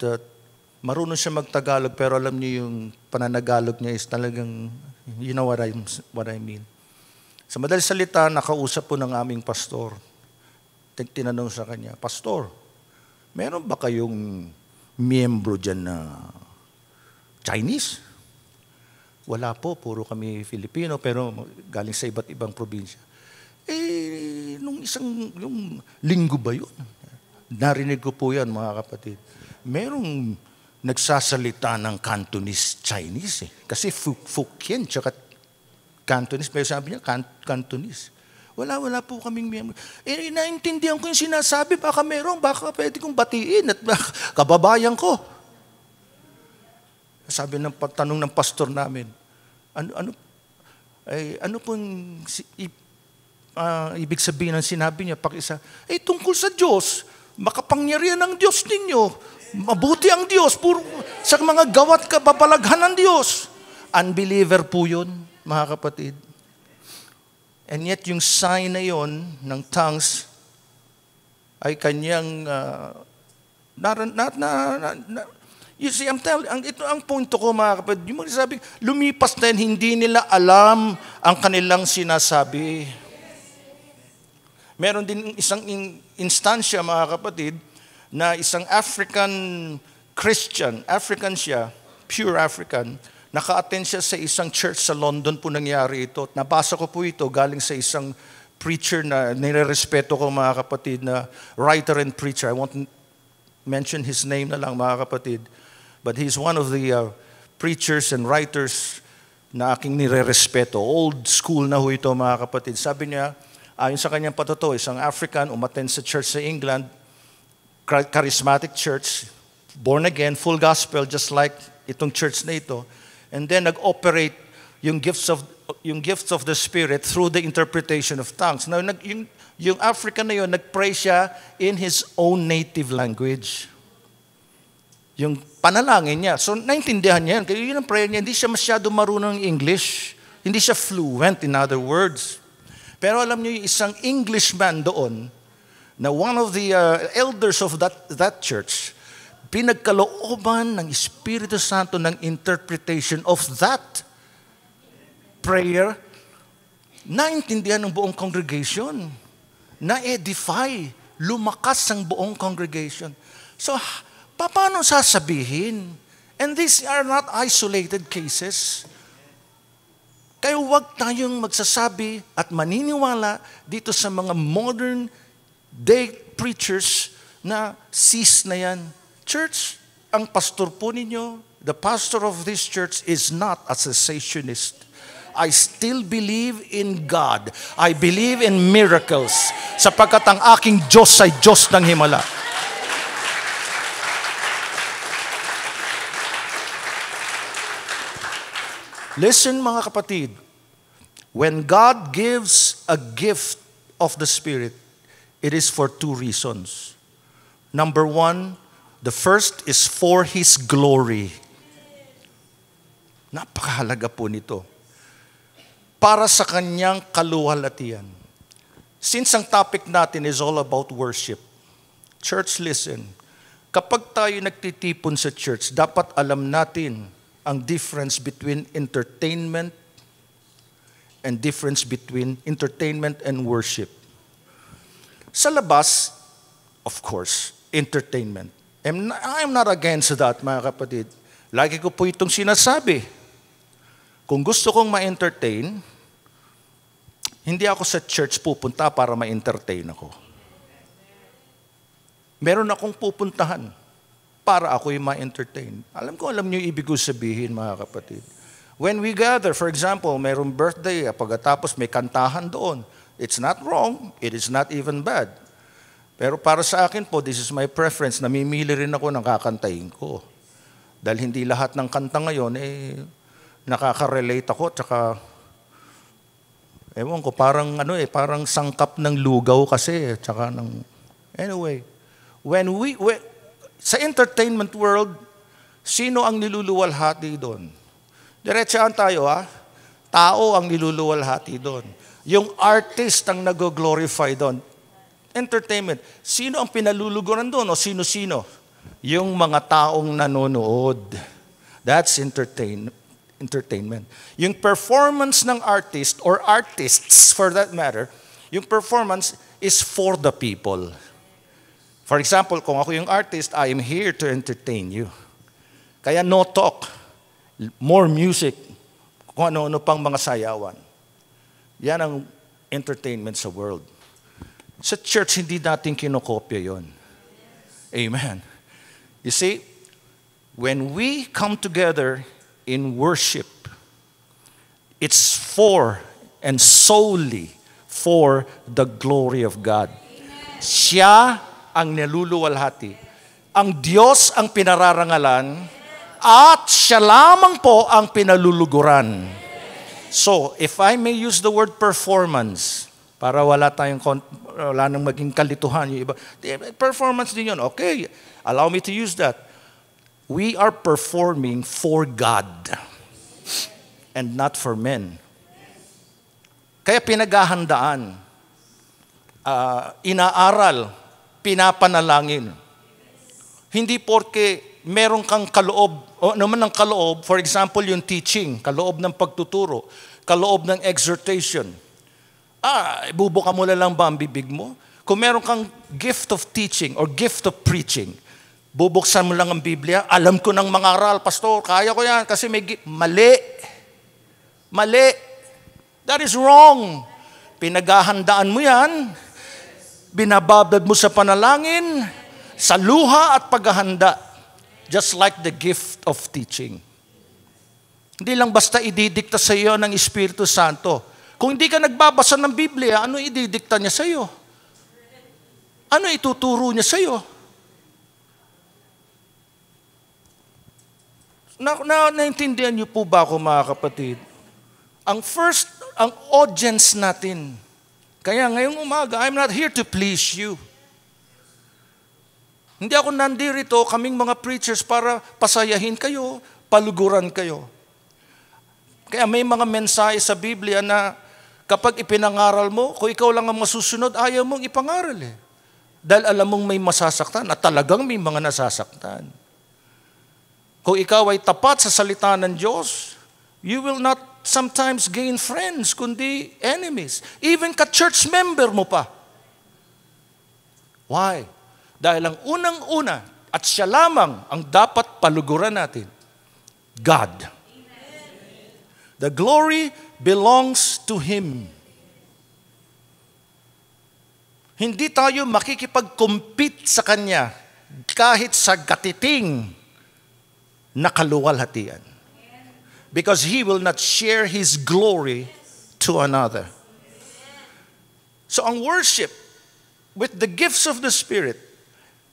marunong siya magtagalog pero alam niyo yung pananagalog niya is talagang, you know what I mean. Sa madaling salita, nakausap po ng aming pastor. Tinanong sa kanya, Pastor, meron ba kayong miyembro dyan na Chinese? Wala po, puro kami Filipino, pero galing sa iba't ibang probinsya. Nung yung linggo ba yun? Narinig ko po yan, mga kapatid. Merong nagsasalita ng Cantonese Chinese. Kasi Fukien, tsaka Cantonese. Pero sabi niya, Cantonese. Wala po kaming miyembro. Naintindihan ko yung sinasabi, baka pwede kong batiin at kababayan ko. Sabi ng tanong ng pastor namin, ano pong ibig sabihin ng sinabi niya? Pakisa, tungkol sa Diyos, makapangyarihan ng Diyos ninyo, mabuti ang Diyos, puro sa mga gawat kababalaghan ng Diyos. Unbeliever po yun, mga kapatid. And yet, yung sign na yon ng tongues ay kanyang you see, I'm telling, ito ang punto ko, mga kapatid. Yung sabi, lumipas na yun, hindi nila alam ang kanilang sinasabi. Meron din isang instansya, mga kapatid, na isang African Christian, African siya, pure African, naka-attend siya sa isang church sa London po nangyari ito. Nabasa ko po ito galing sa isang preacher na nirerespeto ko, mga kapatid, na writer and preacher. I won't mention his name na lang, mga kapatid. But he's one of the preachers and writers na aking nirerespeto. Old school na ho ito, mga kapatid. Sabi niya, ayon sa kanyang patuto, isang African, umattend sa church sa England, charismatic church, born again, full gospel, just like itong church na ito. And then nag-operate yung gifts of the Spirit through the interpretation of tongues. Now, yung African na yun, nag-pray siya in his own native language. Yung panalangin niya. So, naintindihan niya yan. Kaya yun ang prayer niya. Hindi siya masyado marunong ng English. Hindi siya fluent, in other words. Pero alam niyo, yung isang Englishman doon, na one of the elders of that church, pinagkalooban ng Espiritu Santo ng interpretation of that prayer, naintindihan ng buong congregation, na-edify, lumakas ang buong congregation. So, paano sasabihin? And these are not isolated cases. Kaya huwag tayong magsasabi at maniniwala dito sa mga modern day preachers na cis na yan. Church, ang pastor po ninyo, the pastor of this church is not a cessationist. I still believe in God. I believe in miracles. Sapagkat ang aking Diyos ay Diyos ng himala. Listen, mga kapatid. When God gives a gift of the Spirit, it is for two reasons. Number one, the first is for His glory. Napakahalaga po nito. Para sa kanyang kaluwalhatian. Since ang topic natin is all about worship, church, listen. Kapag tayo nagtitipon sa church, dapat alam natin ang difference between entertainment and worship. Sa labas, of course, entertainment. I'm not against that, mga kapatid. Lagi ko po itong sinasabi. Kung gusto kong ma-entertain, hindi ako sa church pupunta para ma-entertain ako. Meron akong pupuntahan para ako'y ma-entertain. Alam niyo yung ibig ko sabihin, mga kapatid. When we gather, for example, mayroong birthday, pagkatapos may kantahan doon. It's not wrong, it is not even bad. Pero para sa akin po, this is my preference, namimili rin ako ng kakantahin ko. Dahil hindi lahat ng kanta ngayon, nakaka-relate ako, tsaka, ewan ko, parang sangkap ng lugaw kasi, tsaka anyway, sa entertainment world, sino ang niluluwalhati doon? Diretsahan tayo, tao ang niluluwalhati doon. Yung artist ang nag-glorify doon. Entertainment. Sino ang pinaluluguran doon o sino-sino? Yung mga taong nanonood. That's entertainment. Yung performance ng artist or artists for that matter, yung performance is for the people. For example, kung ako yung artist, I am here to entertain you. Kaya no talk, more music, kung ano-ano pang mga sayawan. Yan ang entertainment sa world. Sa church, hindi natin kinokopya yon. Amen. You see, when we come together in worship, it's for and solely for the glory of God. Siya ang niluluwalhati. Ang Diyos ang pinararangalan at siya lamang po ang pinaluluguran. So, if I may use the word performance, para wala nang maging kalituhan yung iba. Performance din yun. Okay, allow me to use that. We are performing for God and not for men. Kaya pinaghahandaan, inaaral, pinapanalangin. Hindi porke meron kang kaloob, o naman ng kaloob, for example, yung teaching, kaloob ng pagtuturo, kaloob ng exhortation. Bubuka mo lang ba ang bibig mo? Kung meron kang gift of teaching or gift of preaching, bubuksan mo lang ang Biblia, alam ko ng mga aral, pastor, kaya ko yan, kasi may mali. Mali. That is wrong. Pinaghahandaan mo yan, binababad mo sa panalangin, sa luha at paghahanda. Just like the gift of teaching. Hindi lang basta ididikta sa iyo ng Espiritu Santo. Kung hindi ka nagbabasa ng Biblia, ano ididikta niya sa iyo? Ano ituturo niya sa iyo? Naintindihan niyo po ba ako, mga kapatid? Ang audience natin. Kaya ngayong umaga, I'm not here to please you. Hindi ako nandirito, kaming mga preachers, para pasayahin kayo, paluguran kayo. Kaya may mga mensahe sa Biblia na kapag ipinangaral mo, kung ikaw lang ang masusunod, ayaw mong ipangaral eh. Dahil alam mong may masasaktan at talagang may mga nasasaktan. Kung ikaw ay tapat sa salita ng Diyos, you will not sometimes gain friends, kundi enemies. Even ka-church member mo pa. Why? Dahil ang unang-una at siya lamang ang dapat paluguran natin, God. The glory belongs to Him. Hindi tayo makikipag-compete sa Kanya kahit sa gatiting na kaluwalhatian. Because He will not share His glory to another. So ang worship with the gifts of the Spirit,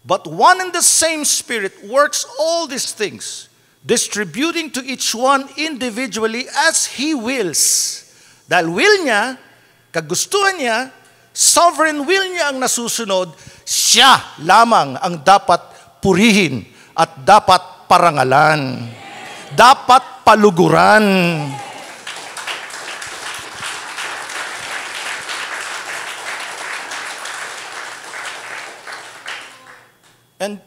but one and the same Spirit works all these things, distributing to each one individually as He wills. Dahil will niya, kagustuhan niya, sovereign will niya ang nasusunod, siya lamang ang dapat purihin at dapat parangalan. Dapat paluguran. And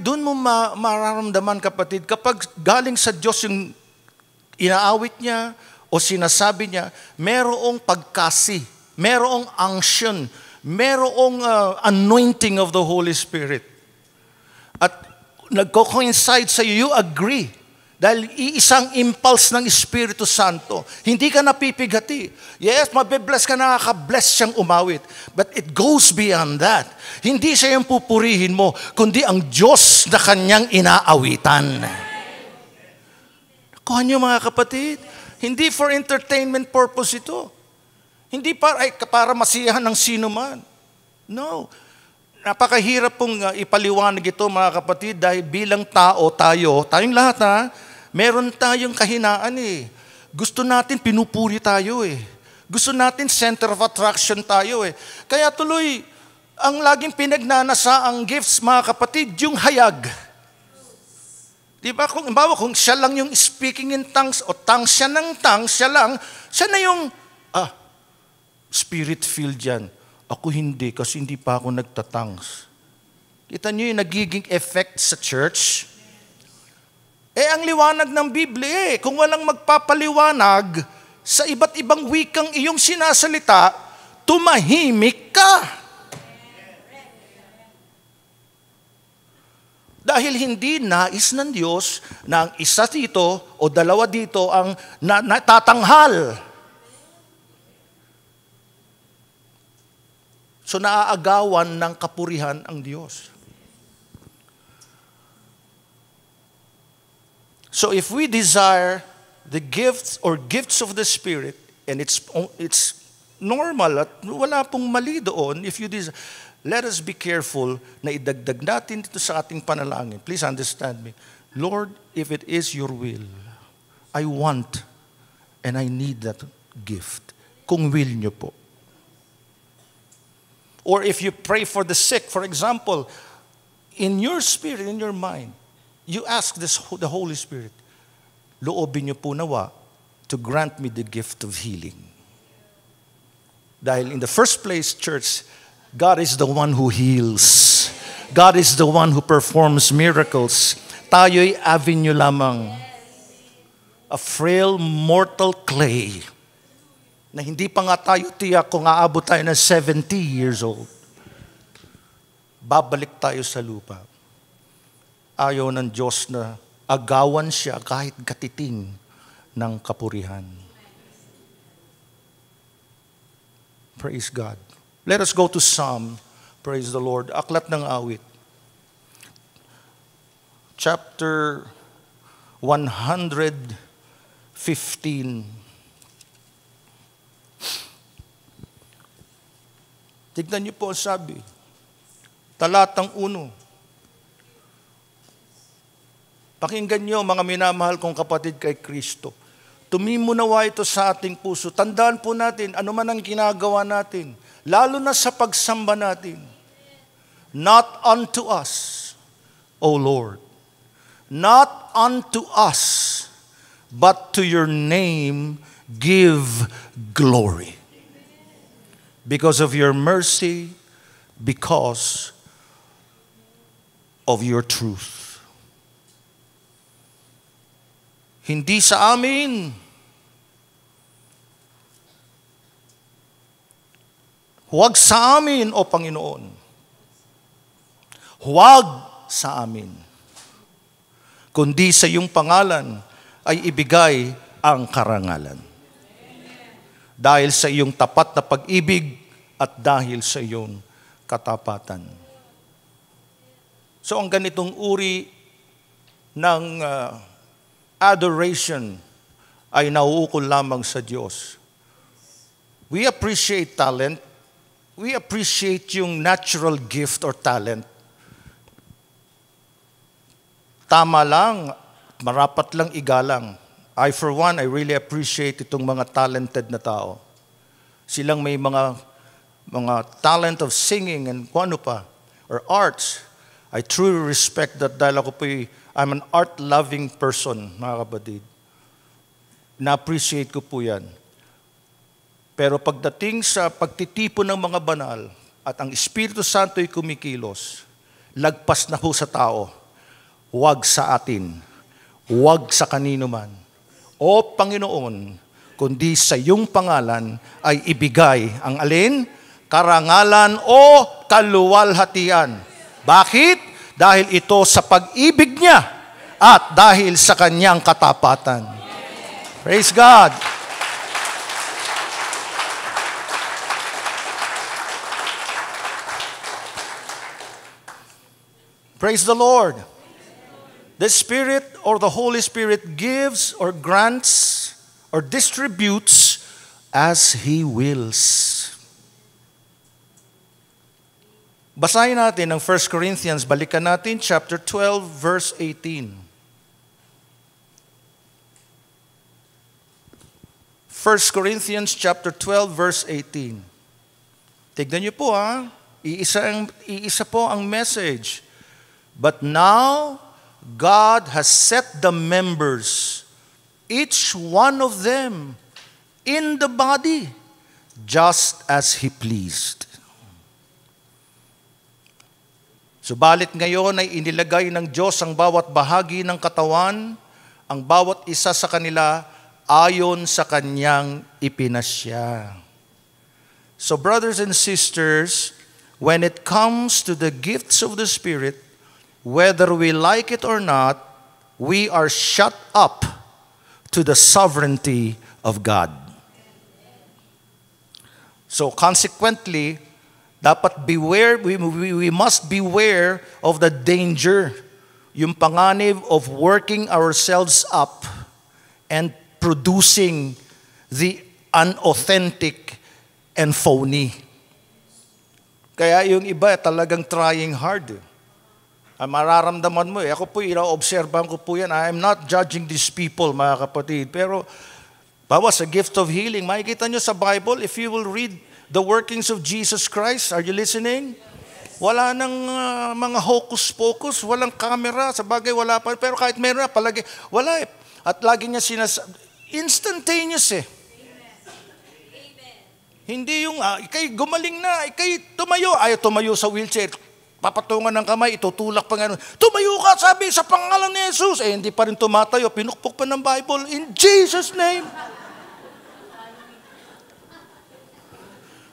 doon mo mararamdaman, kapatid, kapag galing sa Diyos yung inaawit niya o sinasabi niya, merong pagkasi, merong unction, merong anointing of the Holy Spirit. At nagko-coincide sa iyo, you agree. Dahil iisang impulse ng Espiritu Santo. Hindi ka napipigati. Yes, mabibless ka, nakaka-bless siyang umawit. But it goes beyond that. Hindi siya yung pupurihin mo, kundi ang Diyos na kanyang inaawitan. Kuha niyo, mga kapatid, hindi for entertainment purpose ito. Hindi para masiyahan ng sino man. No. Napakahirap pong ipaliwanag ito, mga kapatid, dahil bilang tayong lahat meron tayong kahinaan eh. Gusto natin pinupuri tayo eh. Gusto natin center of attraction tayo eh. Kaya tuloy, ang laging pinagnanasa ang gifts, mga kapatid, yung hayag. Diba? Kung siya lang yung speaking in tongues, o tongues siya ng tongues, siya na yung, spirit-filled yan. Ako hindi, kasi hindi pa ako nagtatangs. Kita niyo yung nagiging effect sa church? Ang liwanag ng Biblia kung walang magpapaliwanag sa iba't ibang wikang iyong sinasalita, tumahimik ka. Dahil hindi nais ng Diyos na ang isa dito o dalawa dito ang natatanghal. So naaagawan ng kapurihan ang Diyos. So if we desire the gifts or gifts of the Spirit, and it's normal at wala pong mali doon, if you desire, let us be careful na idagdag natin dito sa ating panalangin. Please understand me. Lord, if it is your will, I want and I need that gift. Kung will nyo po. Or if you pray for the sick, for example, in your spirit, in your mind, you ask the Holy Spirit, loobin nyo po nawa to grant me the gift of healing. Dahil in the first place, church, God is the one who heals. God is the one who performs miracles. Tayo'y avenue lamang. A frail mortal clay na hindi pa nga tayo tiyak kung aabot tayo na 70 years old. Babalik tayo sa lupa. Ayaw ng Diyos na agawan siya kahit katiting ng kapurihan. Praise God. Let us go to Psalm, praise the Lord, Aklat ng Awit. Chapter 115. Tignan niyo po ang sabi. Talatang 1. Pakinggan niyo mga minamahal kong kapatid kay Kristo. Tumimo nawa ito sa ating puso. Tandaan po natin, ano man ang ginagawa natin, lalo na sa pagsamba natin. Not unto us, O Lord. Not unto us, but to your name give glory. Because of your mercy, because of your truth. Hindi sa amin. Huwag sa amin, O Panginoon. Huwag sa amin. Kundi sa iyong pangalan ay ibigay ang karangalan. Dahil sa iyong tapat na pag-ibig at dahil sa iyong katapatan. So ang ganitong uri ng adoration ay nauukol lamang sa Diyos. We appreciate talent. We appreciate yung natural gift or talent. Tama lang, marapat lang igalang. I for one, I really appreciate itong mga talented na tao. Silang may mga talent of singing and kung ano pa, or arts. I truly respect that dahil ako I'm an art-loving person, mga kapatid. Na-appreciate ko po yan. Pero pagdating sa pagtitipon ng mga banal at ang Espiritu Santo'y kumikilos, lagpas na po sa tao, huwag sa atin, huwag sa kanino man. O Panginoon, kundi sa iyong pangalan ay ibigay ang alin? Karangalan o kaluwalhatian. Bakit? Dahil ito sa pag-ibig niya at dahil sa kanyang katapatan. Praise God. Praise the Lord. The Spirit or the Holy Spirit gives or grants or distributes as He wills. Basahin natin ang 1 Corinthians, balikan natin, chapter 12, verse 18. 1 Corinthians chapter 12, verse 18. Tignan niyo po ha, iisa po ang message. But now, God has set the members, each one of them, in the body, just as He pleased. Subalit ngayon ay inilagay ng Diyos ang bawat bahagi ng katawan, ang bawat isa sa kanila ayon sa kanyang ipinasya. So brothers and sisters, when it comes to the gifts of the Spirit, whether we like it or not, we are shut up to the sovereignty of God. So consequently, dapat we must beware of the danger, yung panganib of working ourselves up and producing the unauthentic and phony. Kaya yung iba talagang trying hard. Mararamdaman mo ako po, ina-obserban ko po yan. I am not judging these people, mga kapatid. Pero, bawa sa gift of healing, makikita nyo sa Bible, if you will read the workings of Jesus Christ, are you listening? Wala nang mga hocus-pocus, walang camera, sa bagay wala pa. Pero kahit meron na, palagi, wala eh. At lagi niya instantaneous eh. Hindi yung, ikay gumaling na, ikay tumayo. Ayaw tumayo sa wheelchair. Papatungan ng kamay, itutulak pa nga. Tumayo ka, sabi, sa pangalan ni Jesus. Eh, hindi pa rin tumatayo. Pinukpok pa ng Bible, in Jesus' name.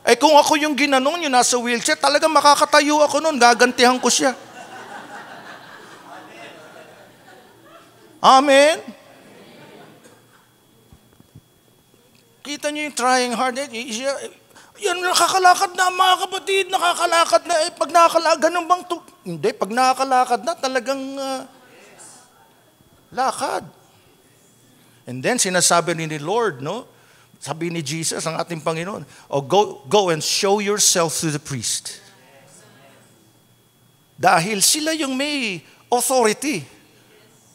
Eh, kung ako yung ginanong, yung nasa wheelchair, talagang makakatayo ako noon. Gagantihan ko siya. Amen? Kita niyo yung trying hard. Yan, nakakalakad na mga kapatid, nakakalakad na. Pag nakakalakad, ganun bang Hindi, pag nakakalakad na, talagang lakad. And then, sinasabi ni Lord, no? Sabi ni Jesus, ang ating Panginoon, go and show yourself to the priest. Dahil sila yung may authority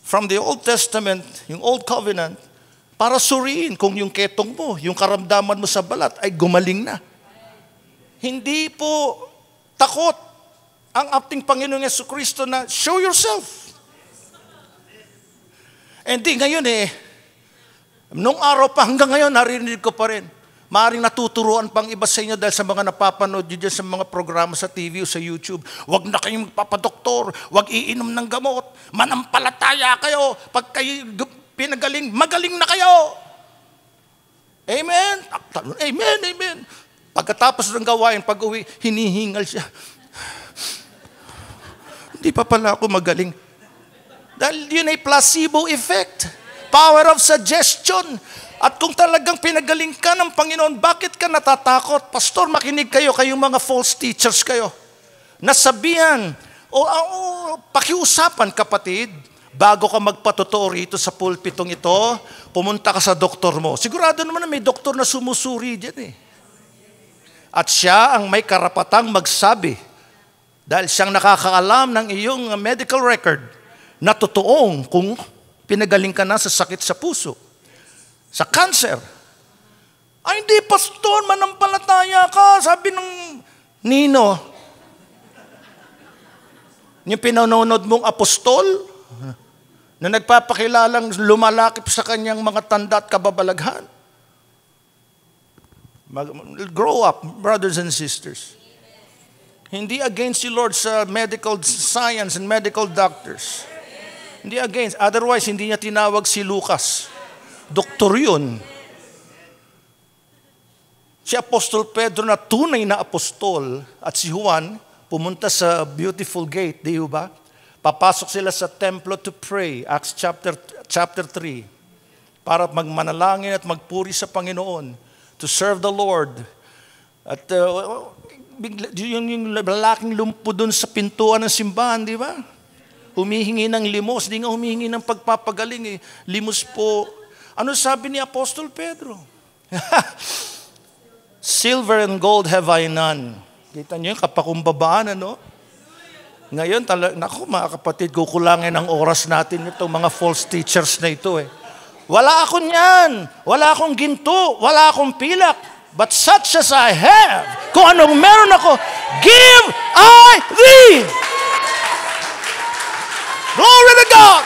from the Old Testament, yung Old Covenant, para suriin kung yung ketong mo, yung karamdaman mo sa balat ay gumaling na. Hindi po takot ang ating Panginoong Jesucristo na show yourself. And di ngayon nung araw pa hanggang ngayon, narinig ko pa rin. Maaring natuturuan pang iba sa inyo dahil sa mga napapanood nyo dyan sa mga programa sa TV o sa YouTube. Huwag na kayong magpapadoktor, huwag iinom ng gamot, manampalataya kayo, pag kayo pinagaling, magaling na kayo. Amen? Amen, amen. Pagkatapos ng gawain, pag-uwi, hinihingal siya. Hindi pa pala ako magaling. Dahil yun ay placebo effect. Power of suggestion. At kung talagang pinagaling ka ng Panginoon, bakit ka natatakot? Pastor, makinig kayo, kayong mga false teachers kayo. Nasabihan, pakiusapan kapatid, bago ka magpatotoo rito sa pulpitong ito, pumunta ka sa doktor mo. Sigurado naman na may doktor na sumusuri dyan At siya ang may karapatang magsabi dahil siyang nakakaalam ng iyong medical record na totoong kung pinagaling ka na sa sakit sa puso, sa cancer. Ay, hindi, pastor, manampalataya ka. Sabi ng Nino, yung pinanonood mong apostol, na nagpapakilalang lumalakip sa kanyang mga tanda at kababalaghan. Grow up, brothers and sisters. Hindi against you, Lord, sa medical science and medical doctors. Hindi against. Otherwise, hindi niya tinawag si Lucas. Doktor yun. Si Apostol Pedro na tunay na apostol at si Juan pumunta sa beautiful gate, di ba? Papasok sila sa templo to pray, Acts chapter 3, para magmanalangin at magpuri sa Panginoon, to serve the Lord. At yung lalaking lumpo dun sa pintuan ng simbahan, di ba? Humihingi ng limos, di nga humihingi ng pagpapagaling Limos po. Ano sabi ni Apostol Pedro? Silver and gold have I none. Kita niyo yung kapakumbabaan, ano? Ngayon, naku mga kapatid, kukulangin ang oras natin itong mga false teachers na ito Wala akong yan, wala akong ginto, wala akong pilak, but such as I have, kung anong meron ako, give I thee. Glory to God.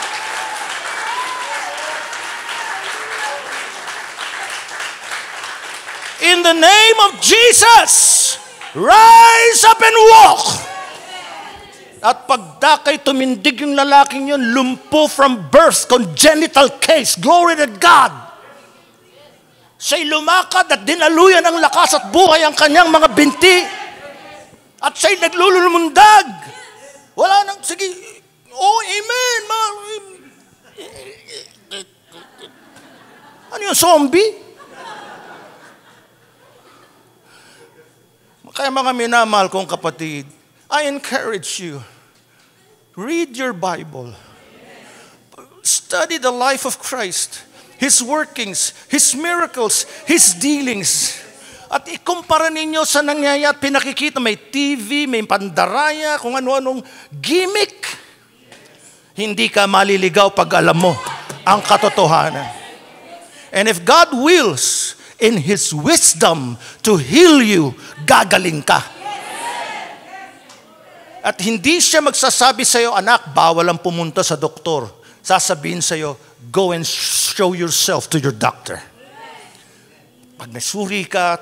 In the name of Jesus, rise up and walk. At pagdakay tumindig yung lalaking yun, lumpo from birth, congenital case. Glory to God. Siya'y lumakad at dinaluyan ng lakas at buhay ang kanyang mga binti. At siya'y naglulumundag. Wala nang, sige, zombie. Kaya mga minamahal kong kapatid, I encourage you, read your Bible. Study the life of Christ, His workings, His miracles, His dealings. At ikumpara ninyo sa nangyayat, pinakikita may TV, may pandaraya, kung ano-anong gimmick. Hindi ka maliligaw pag alam mo ang katotohanan. And if God wills, in His wisdom to heal you, gagaling ka. At hindi siya magsasabi sa iyo, anak, bawal ang pumunta sa doktor. Sasabihin sa iyo, go and show yourself to your doctor. Pag nasuri ka,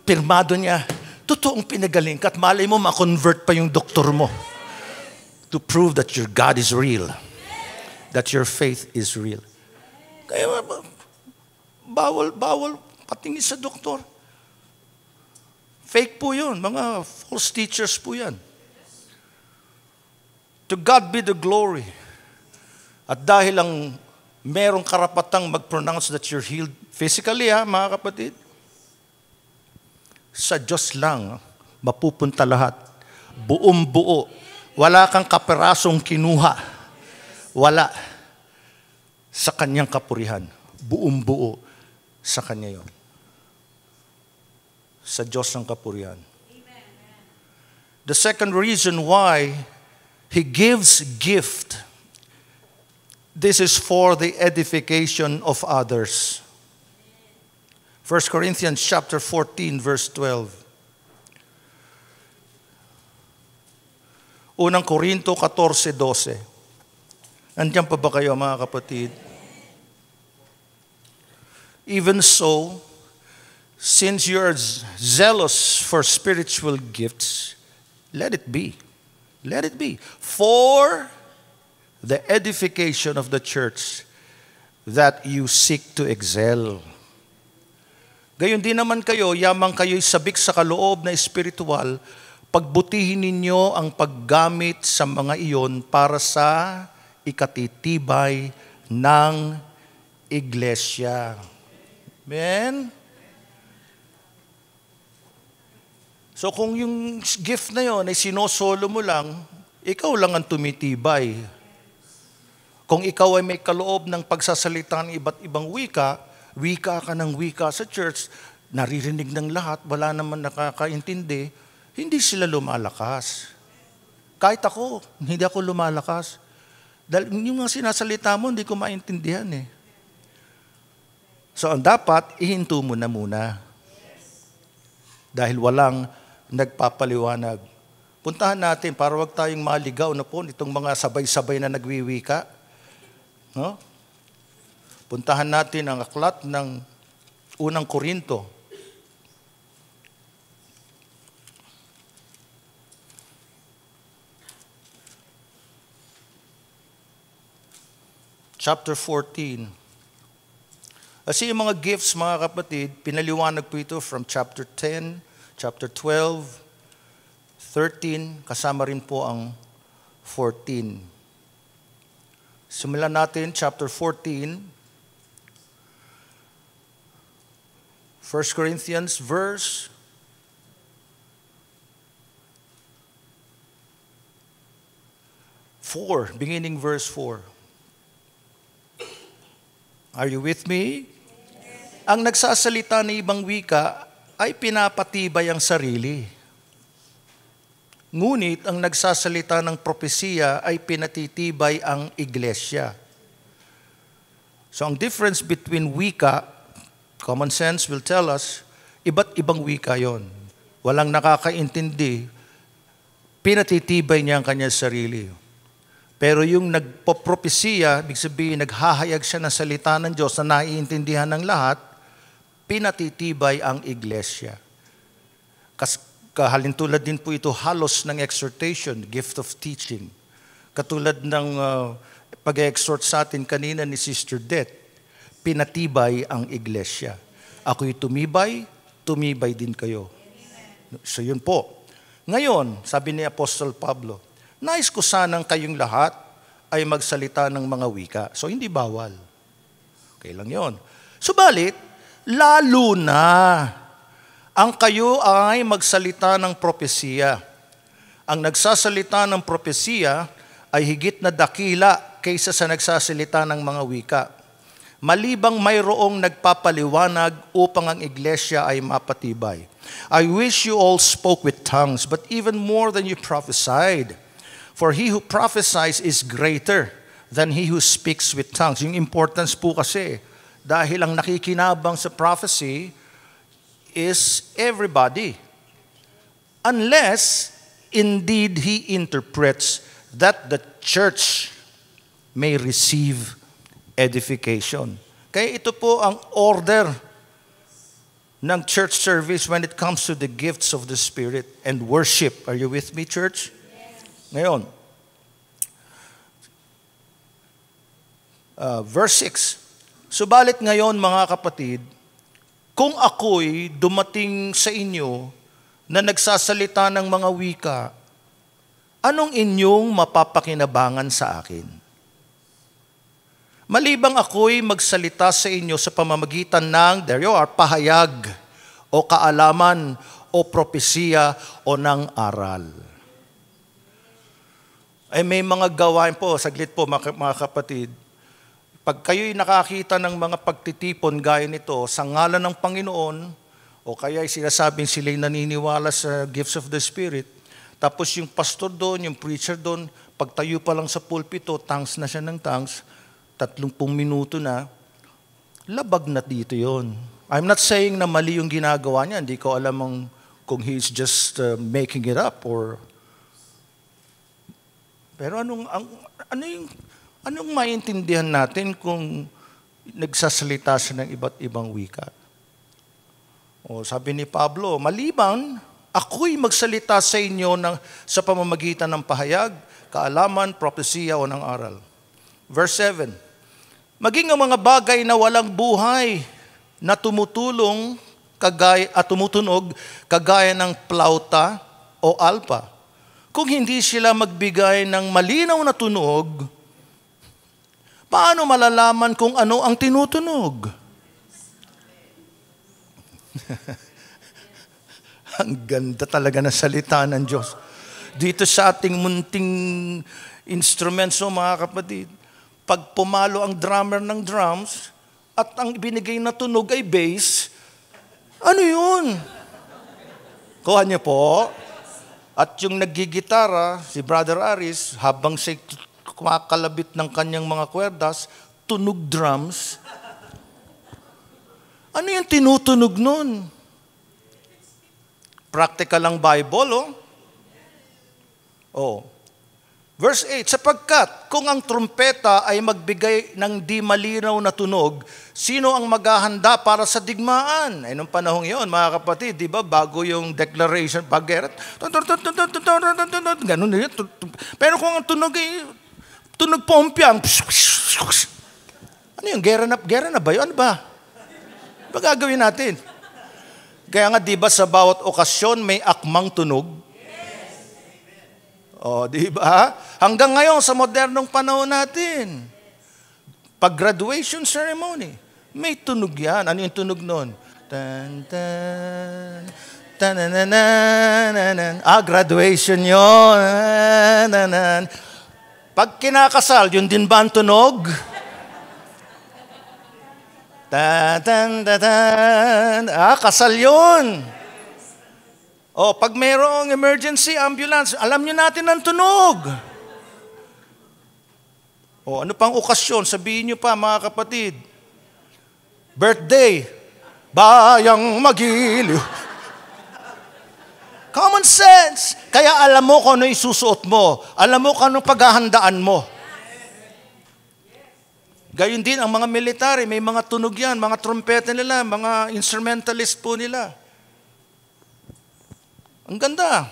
pirmado niya, totoong pinagaling ka at malay mo, ma-convert pa yung doktor mo to prove that your God is real, that your faith is real. Kaya bawal patingin sa doktor. Fake po yun. Mga false teachers po yan. To God be the glory. At dahil ang merong karapatang mag-pronounce that you're healed physically, mga kapatid, sa Diyos lang mapupunta lahat. Buong buo. Wala kang kaperasong kinuha. Wala. Sa kanyang kapurihan. Buong buo. Sa kanya yon. Sa Diyos ng kapurihan. The second reason why He gives gift, this is for the edification of others. 1 Corinthians chapter 14, verse 12. Unang Korinto 14:12. Nandiyan pa ba kayo, mga kapatid? Even so, since you are zealous for spiritual gifts, let it be. Let it be. For the edification of the church that you seek to excel. Gayon din naman kayo, yamang kayo'y sabik sa kaloob na espiritual, pagbutihin ninyo ang paggamit sa mga iyon para sa ikatitibay ng iglesia. Amen? So kung yung gift na yon ay sinosolo mo lang, ikaw lang ang tumitibay. Kung ikaw ay may kaloob ng pagsasalita ng iba't ibang wika, wika ka ng wika sa church, naririnig ng lahat, wala naman nakakaintindi, hindi sila lumalakas. Kahit ako, hindi ako lumalakas. Dahil yung mga sinasalita mo, hindi ko maintindihan eh. So ang dapat, ihinto mo na muna. Dahil walang nagpapaliwanag. Puntahan natin para wag tayong maligaw na po itong mga sabay-sabay na nagwiwika. No? Puntahan natin ang aklat ng unang Korinto. Chapter 14. Kasi yung mga gifts, mga kapatid, pinaliwanag po ito from chapter 10, chapter 12, 13, kasama rin po ang 14. Simulan natin, chapter 14, 1 Corinthians, verse 4, beginning verse 4. Are you with me? Ang nagsasalita ng ibang wika ay pinapatibay ang sarili. Ngunit ang nagsasalita ng propesiya ay pinatitibay ang iglesia. So ang difference between wika, common sense will tell us, iba't ibang wika yon. Walang nakakaintindi, pinatitibay niya ang kanyang sarili. Pero yung nagpopropesiya, ibig sabihin, naghahayag siya ng salita ng Diyos na naiintindihan ng lahat, pinatitibay ang iglesia. Kahalintulad din po ito halos ng exhortation, gift of teaching. Katulad ng pag-exhort sa atin kanina ni Sister Det, pinatibay ang iglesia. Ako'y tumibay, tumibay din kayo. So yun po. Ngayon, sabi ni Apostol Pablo, nais ko sanang kayong lahat ay magsalita ng mga wika. So hindi bawal. Okay lang yun. Subalit, lalo na ang kayo ay magsalita ng propesiya. Ang nagsasalita ng propesiya ay higit na dakila kaysa sa nagsasalita ng mga wika. Malibang mayroong nagpapaliwanag upang ang iglesia ay mapatibay. I wish you all spoke with tongues, but even more than you prophesied. For he who prophesies is greater than he who speaks with tongues. Yung importance po kasi, dahil ang nakikinabang sa prophecy is everybody. Unless, indeed, he interprets that the church may receive edification. Kaya ito po ang order ng church service when it comes to the gifts of the Spirit and worship. Are you with me, church? Yes. Ngayon, verse 6. Subalit ngayon, mga kapatid, kung ako'y dumating sa inyo na nagsasalita ng mga wika, anong inyong mapapakinabangan sa akin? Malibang ako'y magsalita sa inyo sa pamamagitan ng, there you are, pahayag, o kaalaman, o propesiya, o ng aral. Ay may mga gawain po, saglit po mga kapatid, pag kayo'y nakakita ng mga pagtitipon gaya nito sa ngalan ng Panginoon, o kaya'y sinasabing sila'y naniniwala sa gifts of the Spirit, tapos yung pastor doon, yung preacher doon, pagtayo pa lang sa pulpito, tongues na siya ng tongues, 30 minuto na, labag na dito yon. I'm not saying na mali yung ginagawa niya. Hindi ko alam kung he's just making it up or... Pero anong maintindihan natin kung nagsasalita siya ng iba't ibang wika? O sabi ni Pablo, malibang ako'y magsalita sa inyo sa pamamagitan ng pahayag, kaalaman, propesiya o ng aral. Verse 7, maging ang mga bagay na walang buhay na tumutunog kagaya ng plauta o alpa. Kung hindi sila magbigay ng malinaw na tunog, paano malalaman kung ano ang tinutunog? Ang ganda talaga ng salita ng Diyos. Dito sa ating munting instruments, mga kapatid, pag pumalo ang drummer ng drums at ang binigay na tunog ay bass, ano yun? Kuha niyo po. At yung naggigitara, si Brother Aris, habang siya kumakalabit ng kanyang mga kwerdas, tunog drums. Ano yung tinutunog nun? Practical ang Bible, oh. Oh. Verse 8, sapagkat kung ang trumpeta ay magbigay ng di malinaw na tunog, sino ang maghahanda para sa digmaan? Ay, nung panahong yun, mga kapatid, di ba, bago yung declaration, pag-geret, ganun yun. Pero kung ang tunog ay, tunog pompiang, ano yun, gera na ba yun? Ano ba? Ano ba gagawin natin? Kaya nga, di ba, sa bawat okasyon, may akmang tunog? O, di ba? Hanggang ngayon, sa modernong panahon natin, pag-graduation ceremony, may tunog yan. Ano yung tunog nun? Tan, tan, tanananan. Graduation yun. Tananan. Pag kinakasal, yun din ba ang tunog? Tan, tan, tan, tan. Kasal yun. O, pag mayroong emergency ambulance, alam nyo natin ang tunog. O, ano pang okasyon? Sabihin nyo pa, mga kapatid. Birthday. Bayang magiliw. Common sense. Kaya alam mo kung ano isusuot mo. Alam mo kung anong paghahandaan mo. Gayun din ang mga military, may mga tunog yan, mga trompeta nila, mga instrumentalist po nila. Ang ganda.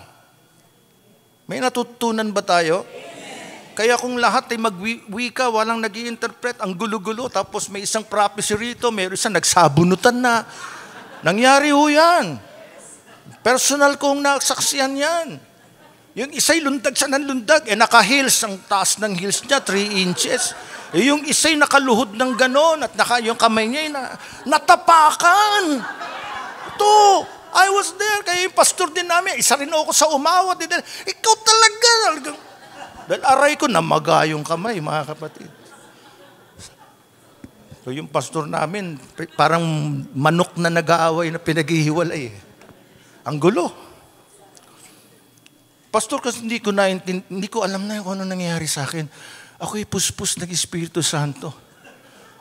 May natutunan ba tayo? Amen. Kaya kung lahat ay magwika, walang nag-i-interpret, ang gulo-gulo, tapos may isang prophecy rito, may isang nagsabunutan na. Nangyari ho yan. Personal kong nasaksihan yan. Yung isa'y lundag siya ng lundag, naka-heels, ang taas ng heels niya, 3 inches. Yung isa'y nakaluhod ng ganon, at yung kamay niya, natapakan. Ito, I was there, kaya yung pastor din namin, isa rin ako sa umawat. Ikaw talaga. Dahil aray ko, namaga yung kamay, mga kapatid. So yung pastor namin, parang manok na nag-aaway na pinaghihiwalay. Ang gulo. Pastor, kasi hindi ko alam na kung ano nangyayari sa akin. Ako'y puspos ng Espiritu Santo.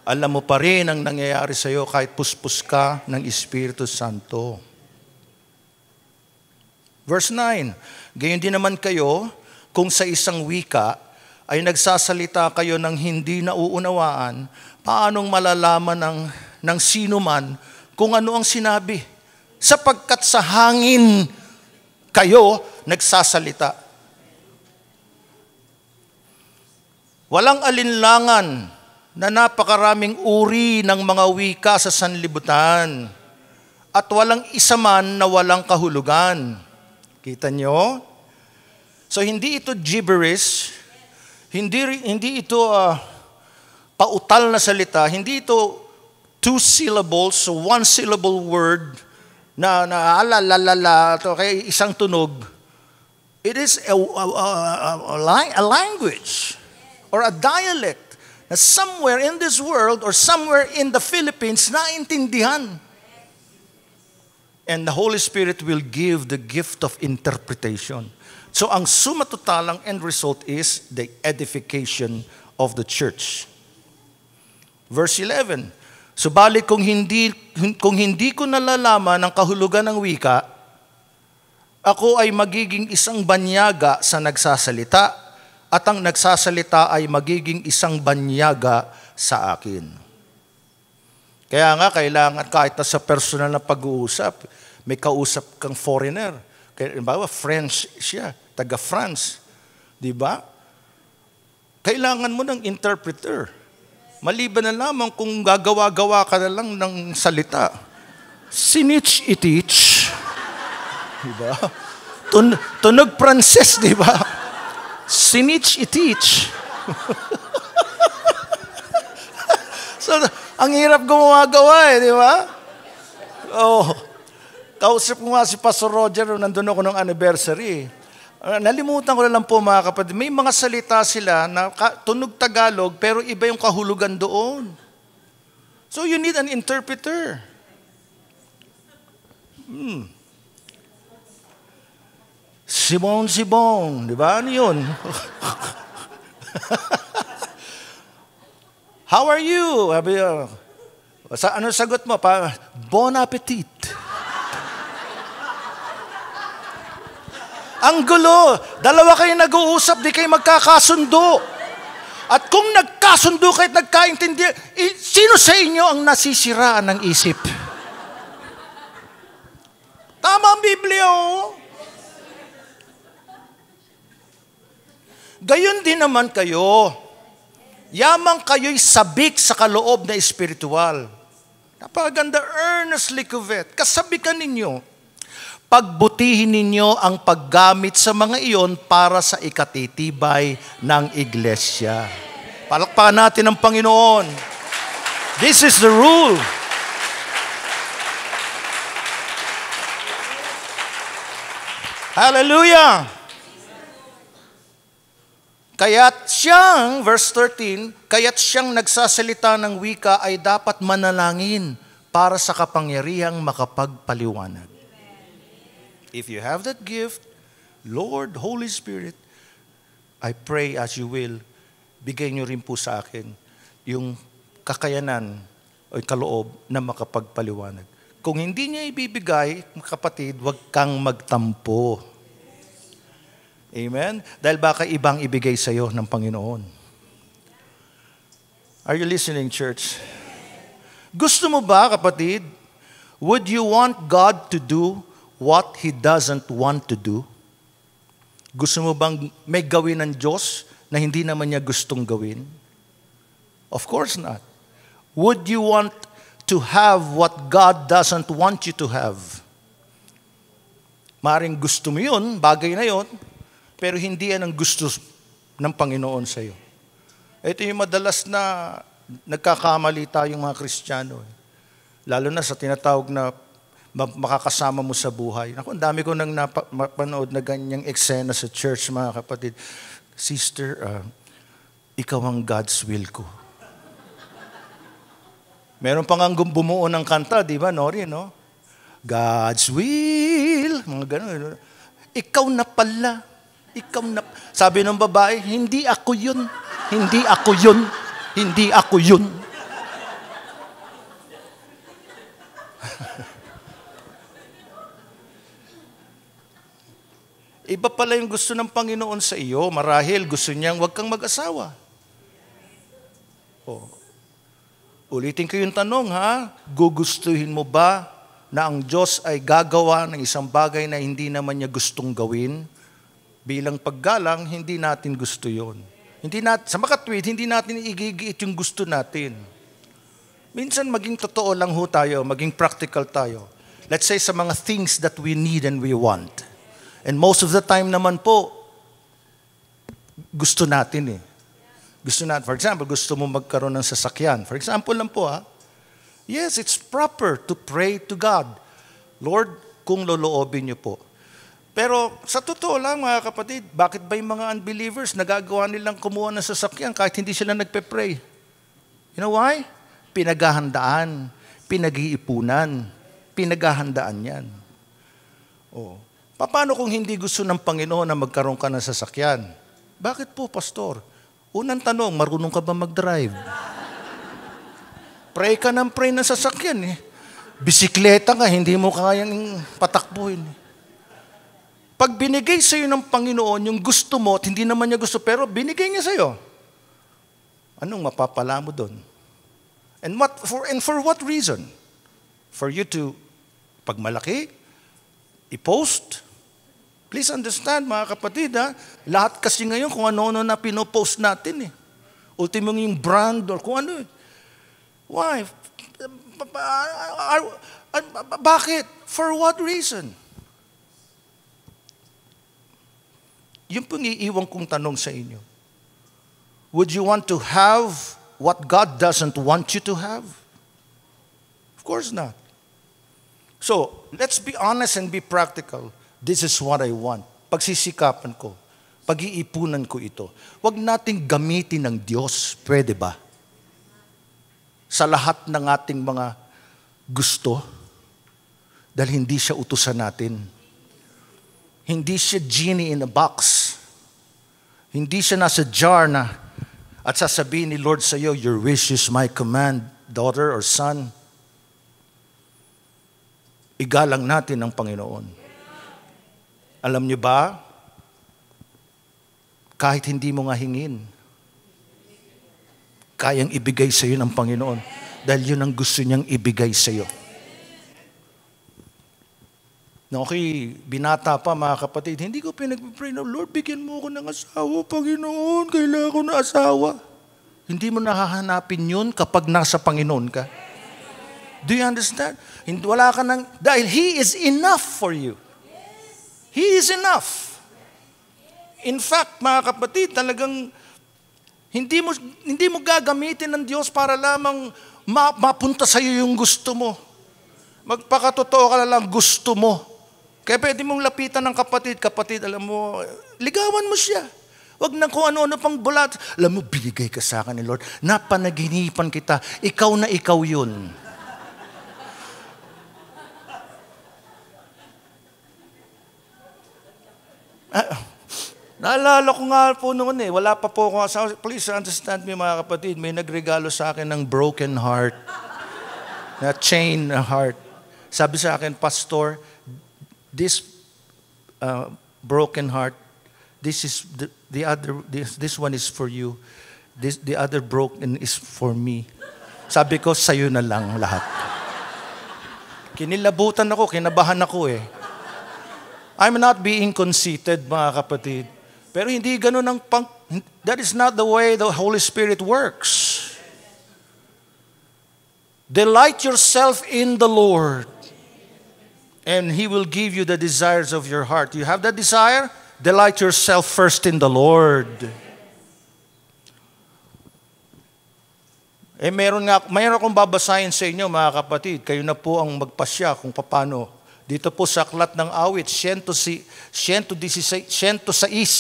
Alam mo pa rin ang nangyayari sa iyo kahit puspos ka ng Espiritu Santo. Verse 9, gayon din naman kayo, kung sa isang wika ay nagsasalita kayo ng hindi nauunawaan, paanong malalaman ng sino man kung ano ang sinabi? Sapagkat sa hangin kayo nagsasalita. Walang alinlangan na napakaraming uri ng mga wika sa sanlibutan at walang isa man na walang kahulugan. Kita nyo? So hindi ito gibberish, hindi ito pautal na salita, hindi ito 2 syllables, so 1 syllable word na alalalala, kaya isang tunog. It is a language or a dialect na somewhere in this world or somewhere in the Philippines naintindihan. And the Holy Spirit will give the gift of interpretation. So ang suma totalang end result is the edification of the church. Verse 11, subalit kung hindi ko nalalaman ang kahulugan ng wika, ako ay magiging isang banyaga sa nagsasalita at ang nagsasalita ay magiging isang banyaga sa akin. Kaya nga, kailangan kahit na sa personal na pag-uusap, may kausap kang foreigner. Kaya, French siya, taga-France. Di ba? Kailangan mo ng interpreter. Maliban na lamang kung gagawa-gawa ka na lang ng salita. Sinich-itich. Diba? Tunog Pranses, di ba? Sinich-itich. So, ang hirap gumawa-gawa di ba? Oh, kausap ko nga si Pastor Roger nung nandun ako ng anniversary. Nalimutan ko na lang po mga kapatid, may mga salita sila na tunog Tagalog pero iba yung kahulugan doon. So you need an interpreter. Sibong, di ba? Ano yun? How are you? Ano sagot mo? Bon appetit. Ang gulo. Dalawa kayo nag-uusap, di kayo magkakasundo. At kung nagkasundo kayo at nagkaintindi, sino sa inyo ang nasisiraan ng isip? Tama ang Biblia, oh. Gayon din naman kayo. Yamang kayo'y sabik sa kaloob na espiritual. Napaganda, earnestly covet. Kasabikan ninyo. Pagbutihin ninyo ang paggamit sa mga iyon para sa ikatitibay ng iglesia. Palakpakan natin ang Panginoon. This is the rule. Hallelujah! Kaya't siyang, verse 13, kaya't siyang nagsasalita ng wika ay dapat manalangin para sa kapangyarihang makapagpaliwanag. If you have that gift, Lord, Holy Spirit, I pray as you will, bigay niyo rin po sa akin yung kakayanan o kaloob na makapagpaliwanag. Kung hindi niya ibibigay, kapatid, huwag kang magtampo. Amen? Dahil baka ibang ibigay sa iyo ng Panginoon. Are you listening, church? Gusto mo ba, kapatid? Would you want God to do what He doesn't want to do? Gusto mo bang may gawin ng Diyos na hindi naman niya gustong gawin? Of course not. Would you want to have what God doesn't want you to have? Maring gusto mo yun, bagay na yun, pero hindi yan ang gusto ng Panginoon sa iyo. Ito yung madalas na nagkakamali tayong mga Kristiyano. Lalo na sa tinatawag na makakasama mo sa buhay. Ako, ang dami ko nang napanood na ganyang eksena sa church, mga kapatid. Sister, ikaw ang God's will ko. Meron pa nga bumuo ng kanta, di ba, Nori, no? God's will. Mga ganun. Ikaw na pala. Sabi ng babae, hindi ako yun. Hindi ako yun. Hindi ako yun. Iba pala yung gusto ng Panginoon sa iyo. Marahil gusto niyang huwag kang mag-asawa. Ulitin ko yung tanong, ha? Gugustuhin mo ba na ang Diyos ay gagawa ng isang bagay na hindi naman niya gustong gawin? Bilang paggalang, hindi natin gusto yon. Sa makatwid, hindi natin igigiit yung gusto natin. Minsan maging totoo lang ho tayo, maging practical tayo. Let's say sa mga things that we need and we want. And most of the time naman po, gusto natin eh. Gusto natin, for example, gusto mo magkaroon ng sasakyan. For example lang po yes, it's proper to pray to God. Lord, kung loloobin niyo po. Pero sa totoo lang mga kapatid, bakit ba yung mga unbelievers nagagawa nilang kumuha ng sasakyan kahit hindi sila nagpe-pray? You know why? Pinaghahandaan, pinag-iipunan, pinaghahandaan yan. Paano kung hindi gusto ng Panginoon na magkaroon ka ng sasakyan? Bakit po, Pastor? Unang tanong, marunong ka ba mag-drive? Pray ka ng pray ng sasakyan eh. Bisikleta nga, hindi mo kayang patakbuhin. Pag binigay sa iyo ng Panginoon yung gusto mo at hindi naman niya gusto, pero binigay niya sa iyo, anong mapapala mo doon? And for what reason? For you to, pag malaki, i-post? Please understand, mga kapatid, lahat kasi ngayon kung ano-ano na pinopost natin eh. Ultimo yung brand or kung ano eh. Why? Bakit? For what reason? Yun pong iiwan kong tanong sa inyo. Would you want to have what God doesn't want you to have? Of course not. So, let's be honest and be practical. This is what I want. Pagsisikapan ko. Pag-iipunan ko ito. Huwag nating gamitin ng Diyos. Pwede ba? Sa lahat ng ating mga gusto. Dahil hindi siya utusan natin. Hindi siya genie in a box. Hindi siya nasa jar na at sasabihin ni Lord sa iyo, your wish is my command, daughter or son. Igalang natin ang Panginoon. Alam niyo ba, kahit hindi mo nga hingin, kayang ibigay sa iyo ng Panginoon dahil yun ang gusto niyang ibigay sa iyo. Okay, binata pa mga kapatid, hindi ko pinag-pray na, Lord, bigyan mo ako ng asawa, Panginoon, kailangan ko na asawa. Hindi mo nahahanapin yun kapag nasa Panginoon ka. Do you understand? Wala ka nang, dahil He is enough for you. He is enough. In fact, mga kapatid, talagang hindi mo gagamitin ng Diyos para lamang mapunta sa iyo yung gusto mo. Magpakatotoo ka na lang gusto mo. Kaya pwede mong lapitan ng kapatid, alam mo, ligawan mo siya. Huwag na kung ano-ano pang bulat. Alam mo, binigay ka sa akin ni Lord. Napanaginipan kita. Ikaw na ikaw yun. Naalala ko nga po noon wala pa po ako asawa. Please understand me mga kapatid, may nagregalo sa akin ng broken heart, na chain heart. Sabi sa akin, Pastor, this broken heart, this is this one is for you. The other broken is for me. Sabi ko, sa'yo na lang lahat. Kinilabutan ako, kinabahan ako eh. I'm not being conceited, mga kapatid. Pero hindi ganun ang that is not the way the Holy Spirit works. Delight yourself in the Lord, and He will give you the desires of your heart. You have that desire? Delight yourself first in the Lord. Mayroon akong babasahin sa inyo, mga kapatid. Kayo na po ang magpasya kung paano. Dito po sa Aklat ng Awit, 106,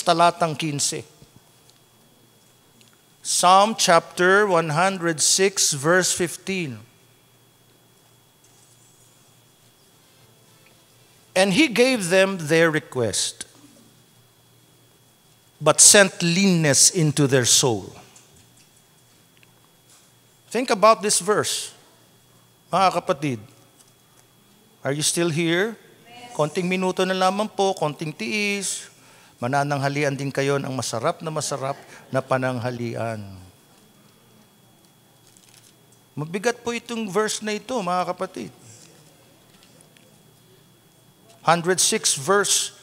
talatang 15. Psalm chapter 106, verse 15. And he gave them their request, but sent leanness into their soul. Think about this verse, mga kapatid. Are you still here? Konting minuto na lamang po, konting tiis. Manananghalian din kayo ng masarap na pananghalian. Mabigat po itong verse na ito, mga kapatid. 106 verse